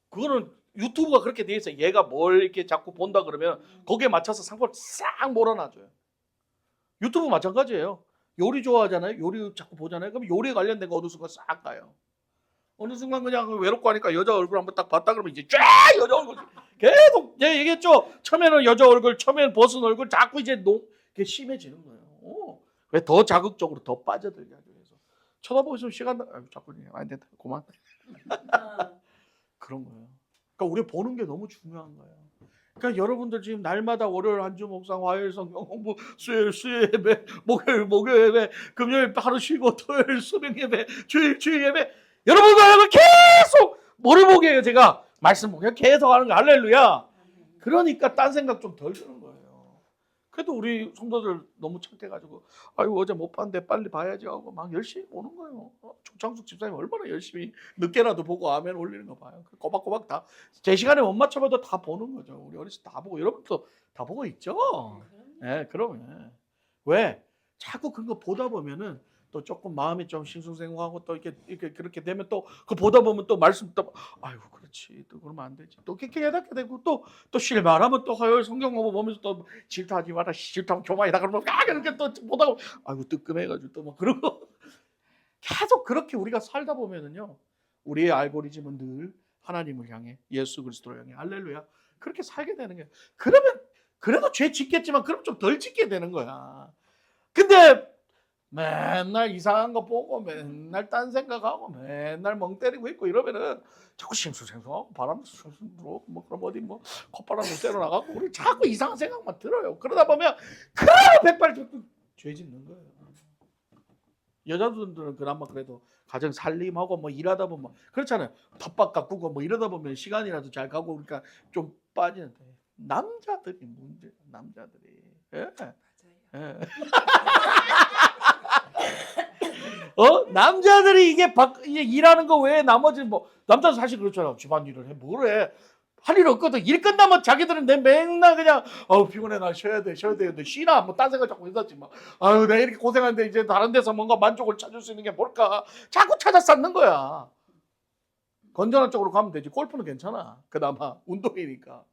그거는 유튜브가 그렇게 돼 있어요. 얘가 뭘 이렇게 자꾸 본다 그러면 거기에 맞춰서 상품을 싹 몰아놔줘요. 유튜브 마찬가지예요. 요리 좋아하잖아요. 요리 자꾸 보잖아요. 그럼 요리에 관련된 거 어느 순간 싹 가요. 어느 순간 그냥 외롭고 하니까 여자 얼굴 한번 딱 봤다 그러면 이제 쫙 여자 얼굴 계속 제가 얘기했죠. 처음에는 여자 얼굴, 처음에는 벗은 얼굴 자꾸 이제 그게 심해지는 거예요. 왜 더 자극적으로 더 빠져들게 하기 위해서. 쳐다보고 있으면 시간 자꾸 안 된다. 그만. 그런 거예요. 그러니까 우리 보는 게 너무 중요한 거예요. 그러니까 여러분들 지금 날마다 월요일 한주 묵상, 화요일 성경 공부, 수요일 예배, 목요일 예배, 금요일 하루 쉬고 토요일 수명 예배, 주일 예배. 여러분과 계속 뭐를 보게 해요? 제가 말씀 보게 계속 하는 거 할렐루야. 그러니까 딴 생각 좀 덜 드는 거예요. 그래도 우리 성도들 너무 착해가지고 아이고 어제 못 봤는데 빨리 봐야지 하고 막 열심히 보는 거예요. 조창숙 집사님 얼마나 열심히 늦게라도 보고 아멘 올리는 거 봐요. 꼬박꼬박 다 제 시간에 못 맞춰봐도 다 보는 거죠. 우리 어렸을 때 다 보고 여러분도 다 보고 있죠. 네, 그러면 왜 자꾸 그거 보다 보면은 또 조금 마음이 좀 싱숭생숭하고 또 이렇게 그렇게 되면 또 그 보다 보면 또 말씀 또 아이고 그렇지 또 그러면 안 되지 또 이렇게 깨닫게 되고 또 실망하면 또 화요일 성경 보면서 또 질투하지 마라 질투하면 교만이다 그러면 이렇게 또 보다가 아이고 뜨끔해가지고 또 막 그러고 계속 그렇게 우리가 살다 보면은요, 우리의 알고리즘은 늘 하나님을 향해, 예수 그리스도를 향해, 할렐루야, 그렇게 살게 되는 거예요. 그러면 그래도 죄 짓겠지만 그럼 좀 덜 짓게 되는 거야. 근데 맨날 이상한 거 보고 맨날 딴 생각하고 맨날 멍 때리고 있고 이러면은 자꾸 심수생수하고 바람 숭숭 들어오고 뭐 그럼 어디 뭐 콧바람도 쐬러 나가고 우리 자꾸 이상한 생각만 들어요. 그러다 보면 그러면 백발백중 죄 짓는 거예요. 여자분들은 그나마 그래도 가정 살림하고 뭐 일하다 보면 그렇잖아요. 텃밭 가꾸고 뭐 이러다 보면 시간이라도 잘 가고 그러니까 좀 빠지는데 남자들이 문제, 남자들이. 예. 맞아요. 예. 남자들이 이게 일하는 거 외에 나머지 뭐 남자는 사실 그렇잖아. 집안일을 해. 뭘 해? 할 일 없거든. 일 끝나면 자기들은 내 맨날 그냥 피곤해 나 쉬어야 돼 근데 쉬나 뭐 딴 생각 자꾸 했었지 막 내가 이렇게 고생하는데 이제 다른 데서 뭔가 만족을 찾을 수 있는 게 뭘까 자꾸 찾아 쌓는 거야. 건전한 쪽으로 가면 되지. 골프는 괜찮아. 그나마 운동이니까.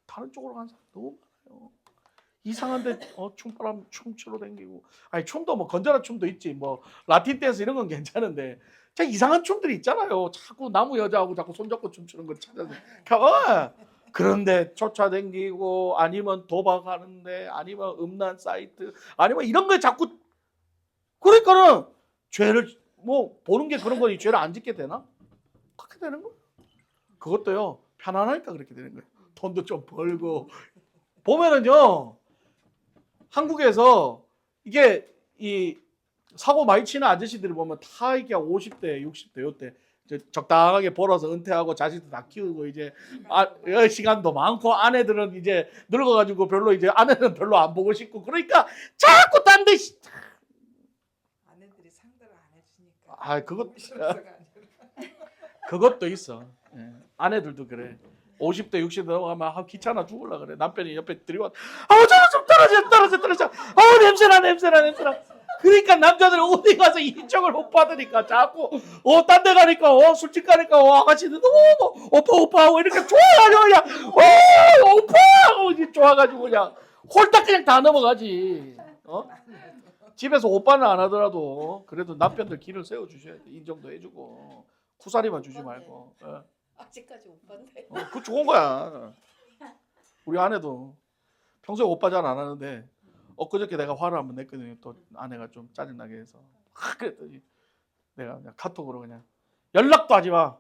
다른 쪽으로 가는 사람 너무 많아요. 이상한데 춤바람 춤추러 다니고 아니 춤도 뭐 건전한 춤도 있지 뭐 라틴 댄스 이런 건 괜찮은데 자 이상한 춤들이 있잖아요. 자꾸 나무 여자하고 자꾸 손잡고 춤추는 걸 찾아서 그런데 쫓아다니고 아니면 도박하는데 아니면 음란 사이트 아니면 이런 거에 자꾸 그러니까는 죄를 뭐 보는 게 그런 거니 죄를 안 짓게 되나? 그렇게 되는 거예요. 그것도요 편안하니까 그렇게 되는 거예요. 돈도 좀 벌고 보면은요 한국에서 이게 이 사고 많이 치는 아저씨들을 보면 다 이게 50대, 60대 요때 적당하게 벌어서 은퇴하고 자식도 다 키우고 이제 시간도 많고 아내들은 이제 늙어가지고 별로 이제 아내는 별로 안 보고 싶고 그러니까 자꾸 딴 데 아내들이 상대를 안 해주니까. 그것도 있어. 예. 아내들도 그래. 50대 60대 넘어가면 귀찮아 죽을라 그래. 남편이 옆에 들이와 저거 좀 떨어져. 냄새나. 그러니까 남자들은 어디 가서 인정을 못 받으니까 자꾸 딴 데 가니까 술집 가니까 아가씨들 너무 오빠 하고 이렇게 좋아가지고 그냥 오빠 하고 이제 좋아가지고 그냥 홀딱 그냥 다 넘어가지. 집에서 오빠는 안 하더라도 그래도 남편들 길을 세워 주셔야 돼. 인정도 해주고 쿠사리만 주지 말고. 아직까지 오빠인데. 그 좋은 거야. 우리 아내도 평소에 오빠 잘 안 하는데 엊그저께 내가 화를 한번 냈거든요. 또 아내가 좀 짜증나게 해서 그랬더니 내가 그냥 카톡으로 그냥 연락도 하지 마.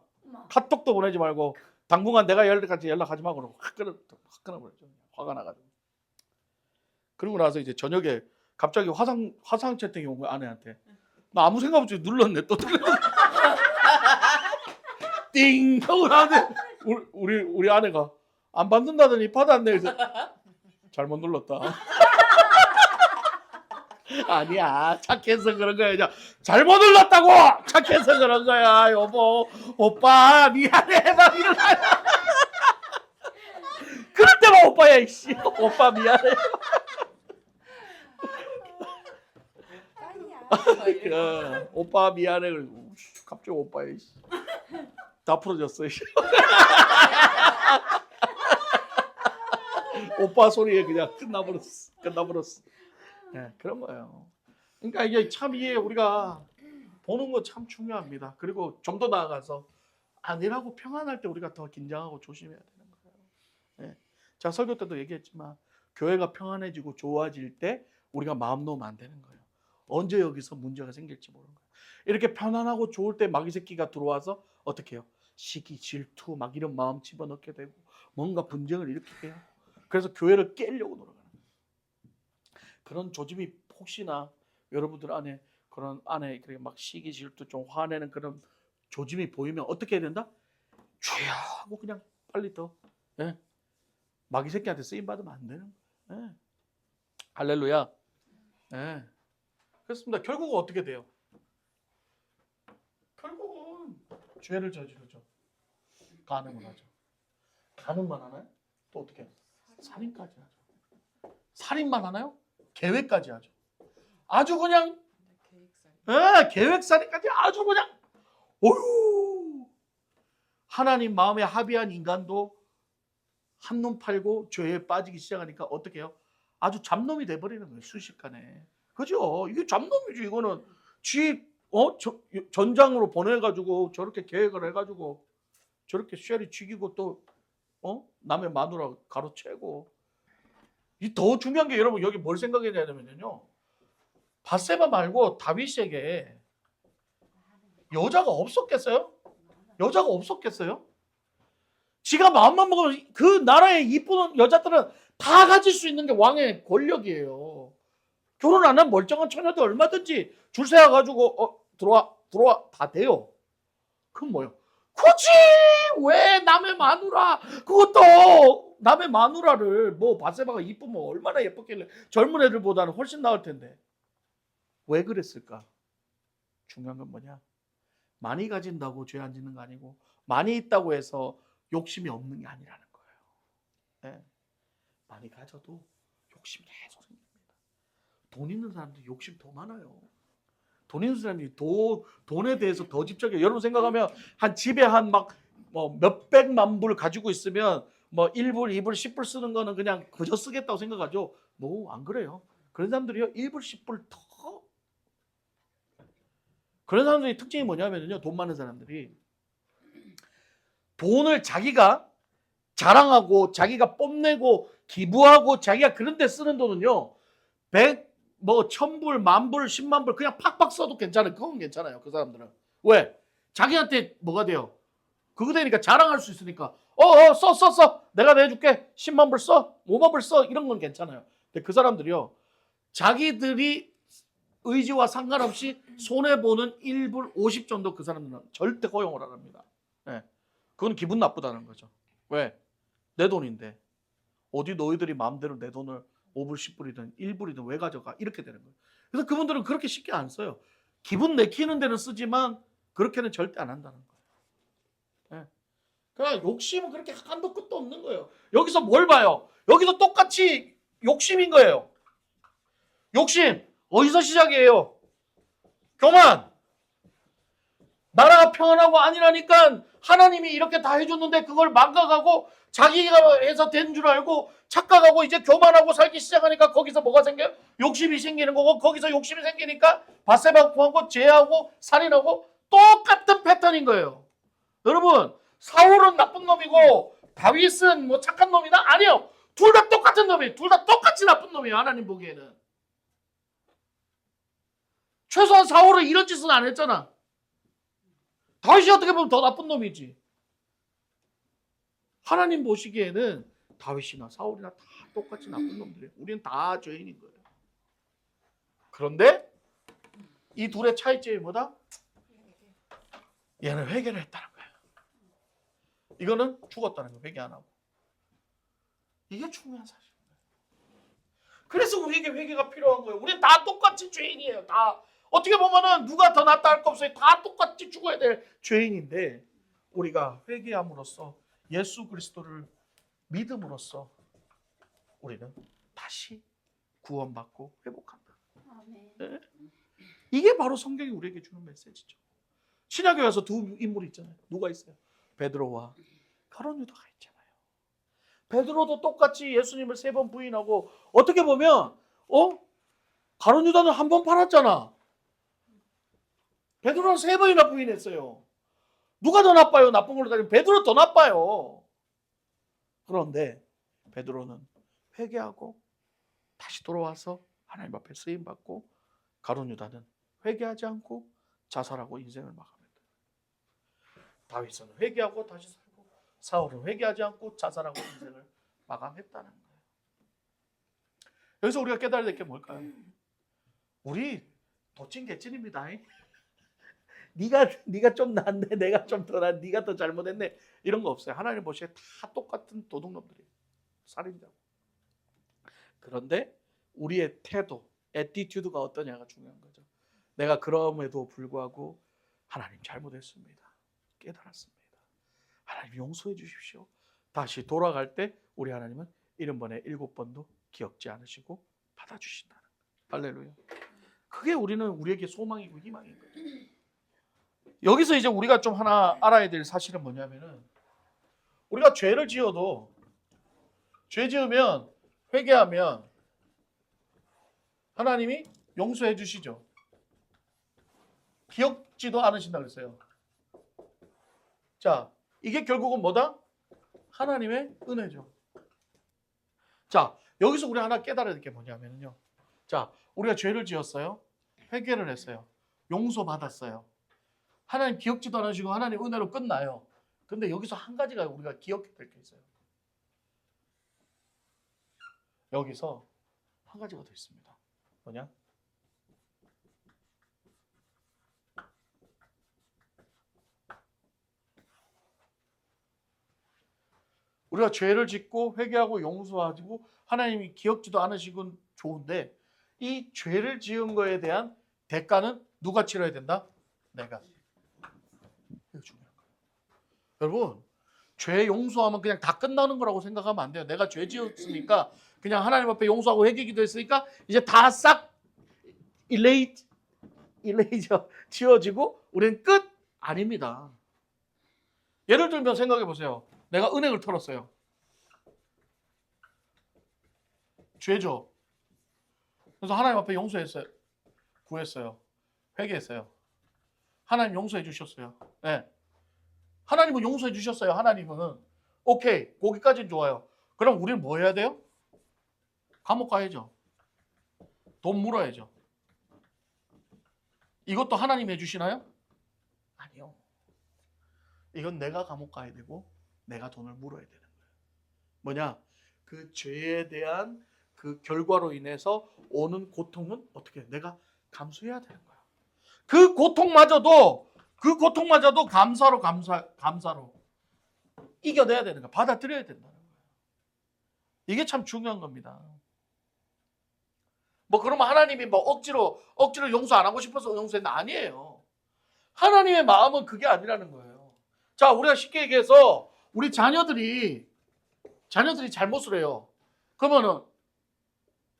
카톡도 보내지 말고 당분간 내가 연락하지 마 그러고 확 끊어버렸죠. 화가 나가지고. 그러고 나서 이제 저녁에 갑자기 화상 채팅이 온 거야 아내한테. 나 아무 생각 없이 눌렀네. 또 띵 하고 나한테 우리 아내가 안 받는다더니 받았네. 그래서 잘못 눌렀다. 아니야 착해서 그런 거야. 그냥 잘못 눌렀다고 착해서 그런 거야 여보 오빠 미안해 막 이러나. 그럴 때만 오빠야 이씨 오빠 미안해. 오빠 미안해. 갑자기 오빠야 이씨. 다 풀어졌어 이씨. 오빠 소리에 그냥 끝나버렸어. 네, 그런 거예요. 그러니까 이게 참 이게 우리가 보는 거 참 중요합니다. 그리고 좀 더 나아가서 아내라고 평안할 때 우리가 더 긴장하고 조심해야 되는 거예요. 네. 제가 설교 때도 얘기했지만 교회가 평안해지고 좋아질 때 우리가 마음 놓으면 안 되는 거예요. 언제 여기서 문제가 생길지 모르는 거예요. 이렇게 편안하고 좋을 때 마귀 새끼가 들어와서 어떻게 해요? 시기, 질투 막 이런 마음 집어넣게 되고 뭔가 분쟁을 일으키게 해요. 그래서 교회를 깨려고 노력하는 거예요. 그런 조짐이 혹시나 여러분들 안에 그런 안에 그렇게 막 시기, 질투 좀 화내는 그런 조짐이 보이면 어떻게 해야 된다? 주여 하고 그냥 빨리 더 마귀 새끼한테 쓰임 받으면 안 되는 거예요. 할렐루야. 그렇습니다. 결국은 어떻게 돼요? 결국은 죄를 저지르죠. 가늠을 하죠. 가늠만 하나요? 또 어떻게 해요? 살인까지 하죠. 살인만 하나요? 계획까지 하죠. 아주 그냥 계획살인까지 아주 그냥 어휴. 하나님 마음에 합의한 인간도 한눈 팔고 죄에 빠지기 시작하니까 어떻게 해요? 아주 잡놈이 돼버리는 거예요. 순식간에. 그죠? 이게 잡놈이죠. 이거는 지 전장으로 보내가지고 저렇게 계획을 해가지고 저렇게 쉐리 죽이고 또 남의 마누라 가로채고. 이 더 중요한 게 여러분 여기 뭘 생각해야 되냐면요. 밧세바 말고 다윗에게 여자가 없었겠어요? 여자가 없었겠어요? 지가 마음만 먹으면 그 나라의 이쁜 여자들은 다 가질 수 있는 게 왕의 권력이에요. 결혼 안 하면 멀쩡한 처녀도 얼마든지 줄 세워가지고 들어와 다 돼요. 그건 뭐예요? 굳이 왜 남의 마누라, 그것도 남의 마누라를 뭐 밧세바가 이쁘면 얼마나 예뻤길래 젊은 애들보다는 훨씬 나을 텐데 왜 그랬을까? 중요한 건 뭐냐? 많이 가진다고 죄 안 짓는 거 아니고 많이 있다고 해서 욕심이 없는 게 아니라는 거예요. 네. 많이 가져도 욕심이 계속 생깁니다. 돈 있는 사람들이 욕심 더 많아요. 돈 있는 사람이 돈에 대해서 더 집착해요. 여러분 생각하면 한 집에 한 막 뭐 몇백만 불 가지고 있으면 뭐 1불, 2불, 10불 쓰는 거는 그냥 그저 쓰겠다고 생각하죠. 뭐 안 그래요. 그런 사람들이요 1불, 10불 더. 그런 사람들의 특징이 뭐냐면요. 돈 많은 사람들이 돈을 자기가 자랑하고 자기가 뽐내고 기부하고 자기가 그런 데 쓰는 돈은요. 100, 뭐 1000불, 10,000불, 100,000불 그냥 팍팍 써도 괜찮아요. 그건 괜찮아요. 그 사람들은. 왜? 자기한테 뭐가 돼요? 그거 되니까 자랑할 수 있으니까 써. 내가 내줄게. 100,000불 써. 50,000불 써. 이런 건 괜찮아요. 근데 그 사람들이요. 자기들이 의지와 상관없이 손해보는 1불 50 정도 그 사람들은 절대 허용을 안 합니다. 네. 그건 기분 나쁘다는 거죠. 왜? 내 돈인데 어디 너희들이 마음대로 내 돈을 5불, 10불이든 1불이든 왜 가져가? 이렇게 되는 거예요. 그래서 그분들은 그렇게 쉽게 안 써요. 기분 내키는 데는 쓰지만 그렇게는 절대 안 한다는 거예요. 네. 그러니까 욕심은 그렇게 한도 끝도 없는 거예요. 여기서 뭘 봐요? 여기서 똑같이 욕심인 거예요. 욕심 어디서 시작이에요? 교만. 나라가 평안하고 아니라니까 하나님이 이렇게 다 해줬는데 그걸 망각하고 자기가 해서 된 줄 알고 착각하고 이제 교만하고 살기 시작하니까 거기서 뭐가 생겨요? 욕심이 생기는 거고 거기서 욕심이 생기니까 밧세바 구하고 죄하고 살인하고 똑같은 패턴인 거예요. 여러분 사울은 나쁜 놈이고 다윗은 뭐 착한 놈이나 아니요. 둘 다 똑같은 놈이에요. 둘 다 똑같이 나쁜 놈이에요. 하나님 보기에는. 최소한 사울은 이런 짓은 안 했잖아. 다윗이 어떻게 보면 더 나쁜 놈이지. 하나님 보시기에는 다윗이나 사울이나 다 똑같이 나쁜 놈들이에요. 우리는 다 죄인인 거예요. 그런데 이 둘의 차이점이 뭐다? 얘는 회개를 했다는 거예요. 이거는 죽었다는 거예요. 회개 안 하고. 이게 중요한 사실이에요. 그래서 우리에게 회개가 필요한 거예요. 우리는 다 똑같이 죄인이에요. 다. 어떻게 보면은 누가 더 낫다 할 거 없어요. 다 똑같이 죽어야 될 죄인인데 우리가 회개함으로써 예수 그리스도를 믿음으로써 우리는 다시 구원받고 회복한다. 네? 이게 바로 성경이 우리에게 주는 메시지죠. 신약에 와서 두 인물이 있잖아요. 누가 있어요? 베드로와 가룟 유다가 있잖아요. 베드로도 똑같이 예수님을 3번 부인하고 어떻게 보면 가룟 유다는 한 번 팔았잖아. 베드로는 3번이나 부인했어요. 누가 더 나빠요? 나쁜 걸로 따지면 베드로 더 나빠요. 그런데 베드로는 회개하고 다시 돌아와서 하나님 앞에 쓰임 받고 가룟 유다는 회개하지 않고 자살하고 인생을 마감했다. 다윗은 회개하고 다시 살고 사울은 회개하지 않고 자살하고 인생을 마감했다는 거예요. 여기서 우리가 깨달아야 될 게 뭘까요? 우리 도찐 개찐입니다. 네가 좀 낫네, 내가 좀 더 낫네, 네가 더 잘못했네 이런 거 없어요. 하나님 보시기에 다 똑같은 도둑놈들이에요. 살인자고. 그런데 우리의 태도, 애티튜드가 어떠냐가 중요한 거죠. 내가 그럼에도 불구하고 하나님 잘못했습니다. 깨달았습니다. 하나님 용서해 주십시오. 다시 돌아갈 때 우리 하나님은 70번에 7번도 기억지 않으시고 받아주신다는 거예요. 할렐루야. 그게 우리에게 소망이고 희망인 거죠. 여기서 이제 우리가 좀 하나 알아야 될 사실은 뭐냐면은 우리가 죄를 지어도 죄 지으면 회개하면 하나님이 용서해 주시죠. 기억지도 않으신다 그랬어요. 자, 이게 결국은 뭐다? 하나님의 은혜죠. 자, 여기서 우리 하나 깨달아야 될 게 뭐냐면요. 자, 우리가 죄를 지었어요. 회개를 했어요. 용서받았어요. 하나님 기억지도 않으시고 하나님 은혜로 끝나요. 근데 여기서 한 가지가 우리가 기억해야 될 게 있어요. 여기서 한 가지가 더 있습니다. 뭐냐? 우리가 죄를 짓고 회개하고 용서하고 하나님이 기억지도 않으시군 좋은데 이 죄를 지은 거에 대한 대가는 누가 치러야 된다? 내가. 이거 중요한 거예요. 여러분, 죄 용서하면 그냥 다 끝나는 거라고 생각하면 안 돼요. 내가 죄 지었으니까 그냥 하나님 앞에 용서하고 회개기도 했으니까 이제 다 싹 일레이저 지워지고 우리는 끝? 아닙니다. 예를 들면 생각해 보세요. 내가 은행을 털었어요. 죄죠. 그래서 하나님 앞에 용서했어요. 구했어요. 회개했어요. 하나님 용서해 주셨어요. 네. 하나님은 용서해 주셨어요. 하나님은. 오케이. 거기까지는 좋아요. 그럼 우리는 뭐 해야 돼요? 감옥 가야죠. 돈 물어야죠. 이것도 하나님 해주시나요? 아니요. 이건 내가 감옥 가야 되고 내가 돈을 물어야 되는 거예요. 뭐냐? 그 죄에 대한 그 결과로 인해서 오는 고통은 어떻게 내가 감수해야 되는 거야. 그 고통마저도 감사로 이겨내야 되는 거야. 받아들여야 된다는 거예요. 이게 참 중요한 겁니다. 뭐 그러면 하나님이 뭐 억지로 용서 안 하고 싶어서 용서했나? 아니에요. 하나님의 마음은 그게 아니라는 거예요. 자, 우리가 쉽게 얘기해서 우리 자녀들이 잘못을 해요. 그러면은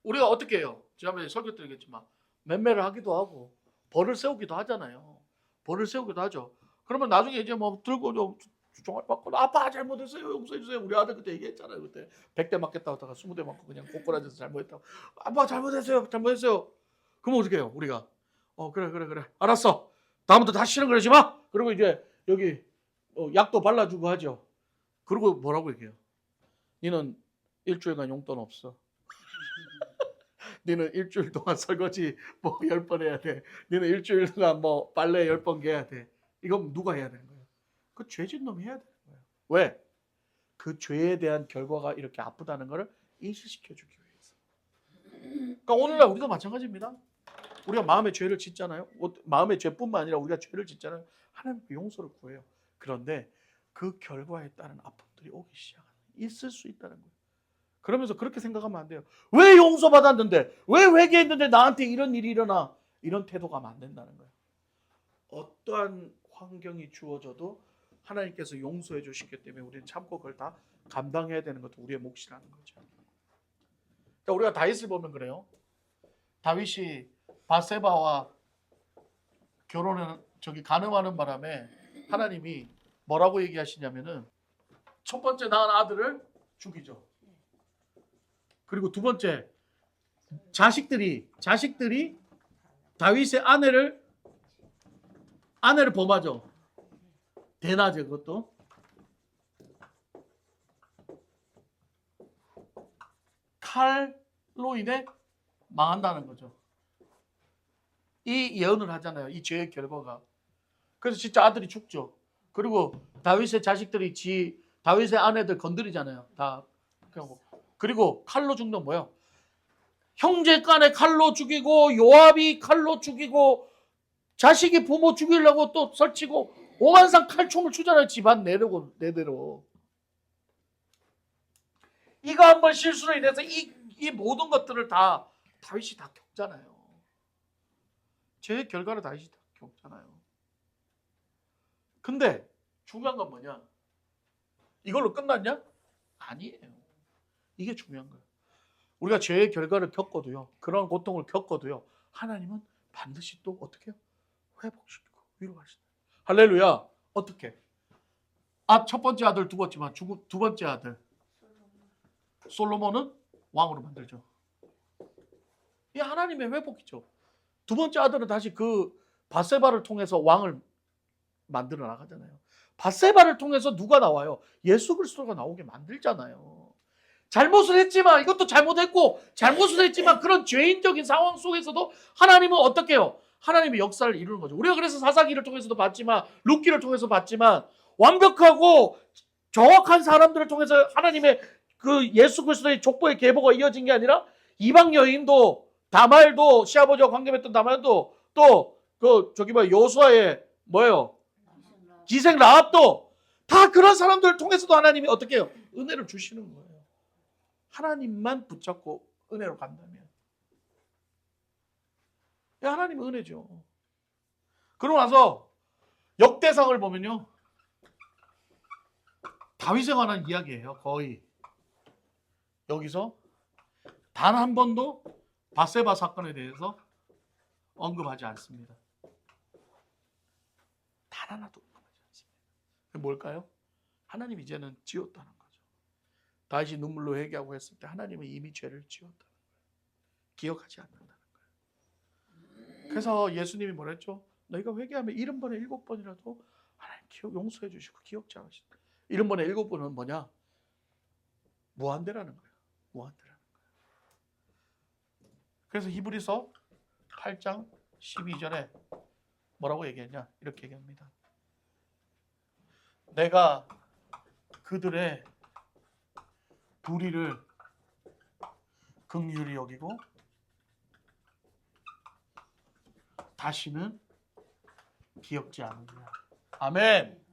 우리가 어떻게 해요? 지난번에 설교 드리겠지만 맴매를 하기도 하고 벌을 세우기도 하잖아요. 벌을 세우기도 하죠. 그러면 나중에 이제 뭐 들고 좀 종알 받고 아빠 잘못했어요. 용서해 주세요. 우리 아들 그때 얘기했잖아요. 그때 100대 맞겠다고 하다가 20대 맞고 그냥 꼬꾸라져서 잘못했다고. 아빠 잘못했어요. 그럼 어떻게 해요? 우리가 그래 알았어. 다음부터 다시는 그러지 마. 그리고 이제 여기 약도 발라주고 하죠. 그리고 뭐라고 얘기해요? 니는 일주일간 용돈 없어. 니는 일주일 동안 설거지 뭐 10번 해야 돼. 니는 일주일 동안 뭐 빨래 10번 개야 돼. 이건 누가 해야 되는 거예요? 그 죄진 놈이 해야 되는 거예요. 왜? 그 죄에 대한 결과가 이렇게 아프다는 것을 인식시켜 주기 위해서. 그러니까 오늘날 우리도 마찬가지입니다. 우리가 마음의 죄를 짓잖아요. 마음의 죄뿐만 아니라 우리가 죄를 짓잖아요. 하나님께 용서를 구해요. 그런데 그 결과에 따른 아픔들이 오기 시작하는 있을 수 있다는 거예요. 그러면서 그렇게 생각하면 안 돼요. 왜 용서받았는데, 왜 회개했는데 나한테 이런 일이 일어나? 이런 태도가 하면 안 된다는 거예요. 어떠한 환경이 주어져도 하나님께서 용서해 주시기 때문에 우리는 참고 그걸 다 감당해야 되는 것도 우리의 몫이라는 거죠. 자, 우리가 다윗을 보면 그래요. 다윗이 바세바와 간음하는 바람에 하나님이 뭐라고 얘기하시냐면은 첫 번째 낳은 아들을 죽이죠. 그리고 두 번째 자식들이 다윗의 아내를 범하죠. 대낮에 그것도. 칼로 인해 망한다는 거죠. 이 예언을 하잖아요. 이 죄의 결과가. 그래서 진짜 아들이 죽죠. 그리고 다윗의 자식들이 다윗의 아내들 건드리잖아요. 다. 그리고 칼로 죽는 건 뭐예요? 형제 간에 칼로 죽이고 요압이 칼로 죽이고 자식이 부모 죽이려고 또 설치고 오만상 칼총을 추잖아요. 집안 내대로. 이거 한번 실수로 인해서 이 모든 것들을 다 다윗이 다 겪잖아요. 죄의 결과를 다윗이 다 겪잖아요. 근데 중요한 건 뭐냐? 이걸로 끝났냐? 아니에요. 이게 중요한 거예요. 우리가 죄의 결과를 겪어도요. 그런 고통을 겪어도요. 하나님은 반드시 또 어떻게 해요? 회복시키고 위로하신다. 할렐루야. 어떻게? 첫 번째 아들, 두 번째 아들 솔로몬은 왕으로 만들죠. 이 하나님의 회복이죠. 두 번째 아들은 다시 그 밧세바를 통해서 왕을 만들어 나가잖아요. 밧세바를 통해서 누가 나와요? 예수 그리스도가 나오게 만들잖아요. 잘못을 했지만 이것도 잘못했고 잘못을 했지만 그런 죄인적인 상황 속에서도 하나님은 어떻게 해요? 하나님의 역사를 이루는 거죠. 우리가 그래서 사사기를 통해서도 봤지만 룻기를 통해서 봤지만 완벽하고 정확한 사람들을 통해서 하나님의 그 예수 그리스도의 족보의 계보가 이어진 게 아니라 이방 여인도 다말도 시아버지와 관계 맺던 다말도 또 그 저기 여호수아의 뭐예요? 기생 라합도 다 그런 사람들을 통해서도 하나님이 어떻게 해요? 은혜를 주시는 거예요. 하나님만 붙잡고 은혜로 간다면 하나님은 은혜죠. 그러고 나서 역대상을 보면요 다윗에 관한 이야기예요. 거의 여기서 단 한 번도 밧세바 사건에 대해서 언급하지 않습니다. 단 하나도 언급하지 않습니다. 뭘까요? 하나님이 이제는 지웠다는 거죠. 다윗이 눈물로 회개하고 했을 때 하나님은 이미 죄를 지웠다는 거예요. 기억하지 않는다는 거예요. 그래서 예수님이 뭐랬죠? 너희가 회개하면 70번에 7번이라도 하나님 용서해 주시고 기억지 않으신다. 70번에 7번은 뭐냐? 무한대라는 거예요. 무한대라는 거예요. 그래서 히브리서 8장 12절에 뭐라고 얘기했냐? 이렇게 얘기합니다. 내가 그들의 불의를 긍휼히 여기고 다시는 기억지 않으리라. 아멘.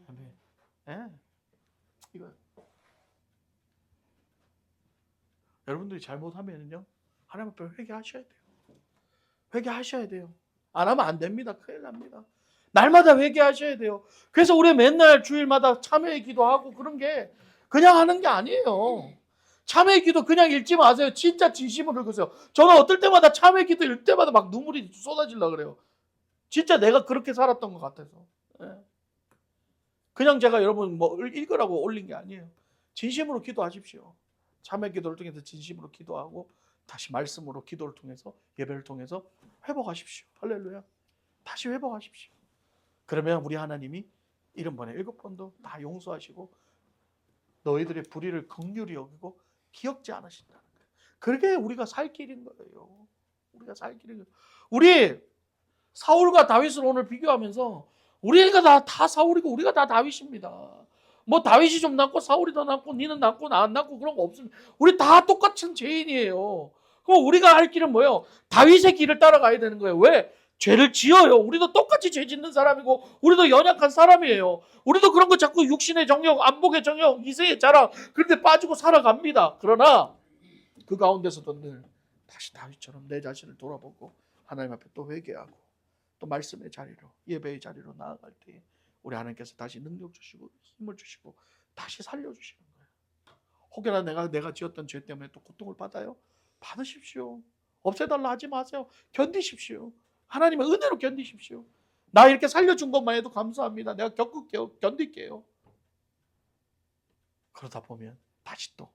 아멘. 네. 이거 여러분들이 잘못하면요 하나님 앞에 회개하셔야 돼요. 회개하셔야 돼요. 안 하면 안 됩니다. 큰일 납니다. 날마다 회개하셔야 돼요. 그래서 우리 맨날 주일마다 참회 기도하고 그런 게 그냥 하는 게 아니에요. 참회 기도 그냥 읽지 마세요. 진짜 진심으로 읽으세요. 저는 어떨 때마다 참회 기도 읽을 때마다 막 눈물이 쏟아지려고 그래요. 진짜 내가 그렇게 살았던 것 같아서. 그냥 제가 여러분 뭐 읽으라고 올린 게 아니에요. 진심으로 기도하십시오. 참회 기도를 통해서 진심으로 기도하고 다시 말씀으로 기도를 통해서 예배를 통해서 회복하십시오. 할렐루야. 다시 회복하십시오. 그러면 우리 하나님이 70번에 7번도 다 용서하시고 너희들의 불의를 긍휼히 여기고 기억지 않으신다는 거예요. 그게 우리가 살 길인 거예요. 우리가 살 길인 거예요. 우리 사울과 다윗을 오늘 비교하면서 우리가 다 사울이고 우리가 다 다윗입니다. 뭐 다윗이 좀 낫고 사울이 더 낫고 니는 낫고 나 안 낫고 그런 거 없습니다. 우리 다 똑같은 죄인이에요. 그럼 우리가 할 길은 뭐예요? 다윗의 길을 따라가야 되는 거예요. 왜? 죄를 지어요. 우리도 똑같이 죄 짓는 사람이고 우리도 연약한 사람이에요. 우리도 그런 거 자꾸 육신의 정욕, 안목의 정욕, 이세의 자랑 그런데 빠지고 살아갑니다. 그러나 그 가운데서도 늘 다시 다윗처럼 내 자신을 돌아보고 하나님 앞에 또 회개하고 또 말씀의 자리로 예배의 자리로 나아갈 때 우리 하나님께서 다시 능력 주시고 힘을 주시고 다시 살려주시는 거예요. 혹여나 내가 지었던 죄 때문에 또 고통을 받아요? 받으십시오. 없애달라 하지 마세요. 견디십시오. 하나님의 은혜로 견디십시오. 나 이렇게 살려준 것만 해도 감사합니다. 내가 겪을게요. 견딜게요. 그러다 보면 다시 또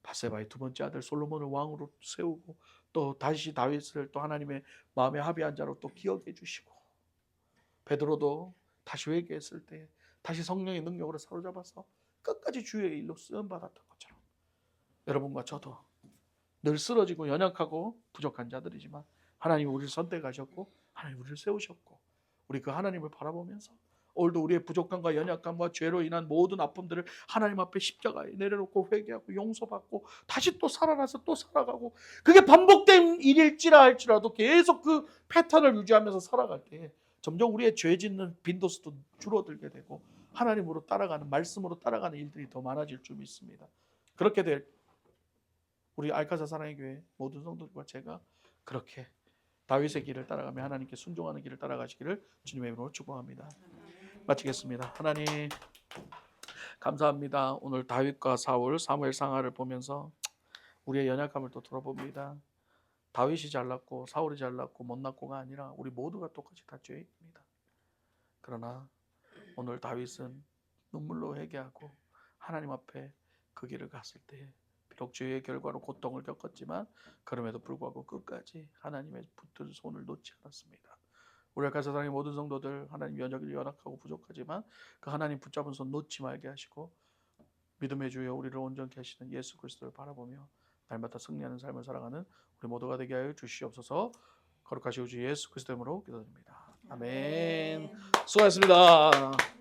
밧세바의 두 번째 아들 솔로몬을 왕으로 세우고 또 다시 다윗을 또 하나님의 마음에 합의한 자로 또 기억해 주시고 베드로도 다시 회개했을 때 다시 성령의 능력으로 사로잡아서 끝까지 주의 일로 쓰임 받았던 것처럼 여러분과 저도 늘 쓰러지고 연약하고 부족한 자들이지만 하나님이 우리를 선택하셨고 하나님 우리를 세우셨고 우리 그 하나님을 바라보면서 오늘도 우리의 부족함과 연약함과 죄로 인한 모든 아픔들을 하나님 앞에 십자가에 내려놓고 회개하고 용서받고 다시 또 살아나서 또 살아가고 그게 반복된 일일지라 할지라도 계속 그 패턴을 유지하면서 살아갈 때 점점 우리의 죄 짓는 빈도수도 줄어들게 되고 하나님으로 따라가는 말씀으로 따라가는 일들이 더 많아질 줄 믿습니다. 그렇게 될 우리 알카사 사랑의 교회 모든 성도들과 제가 그렇게 다윗의 길을 따라가며 하나님께 순종하는 길을 따라가시기를 주님의 이름으로 축복합니다. 마치겠습니다. 하나님 감사합니다. 오늘 다윗과 사울, 사무엘 상하를 보면서 우리의 연약함을 또 돌아봅니다. 다윗이 잘났고 사울이 잘났고 못났고가 아니라 우리 모두가 똑같이 다 죄인입니다. 그러나 오늘 다윗은 눈물로 회개하고 하나님 앞에 그 길을 갔을 때 비록 죄의 결과로 고통을 겪었지만 그럼에도 불구하고 끝까지 하나님의 붙든 손을 놓지 않았습니다. 우리 아까 세상의 모든 성도들 하나님 연약이 연약하고 부족하지만 그 하나님 붙잡은 손 놓지 말게 하시고 믿음의 주여 우리를 온전케 하시는 예수 그리스도를 바라보며 날마다 승리하는 삶을 살아가는 우리 모두가 되게 하여 주시옵소서. 거룩하시오 주 예수 그리스도 이름으로 기도드립니다. 아멘. 수고하셨습니다.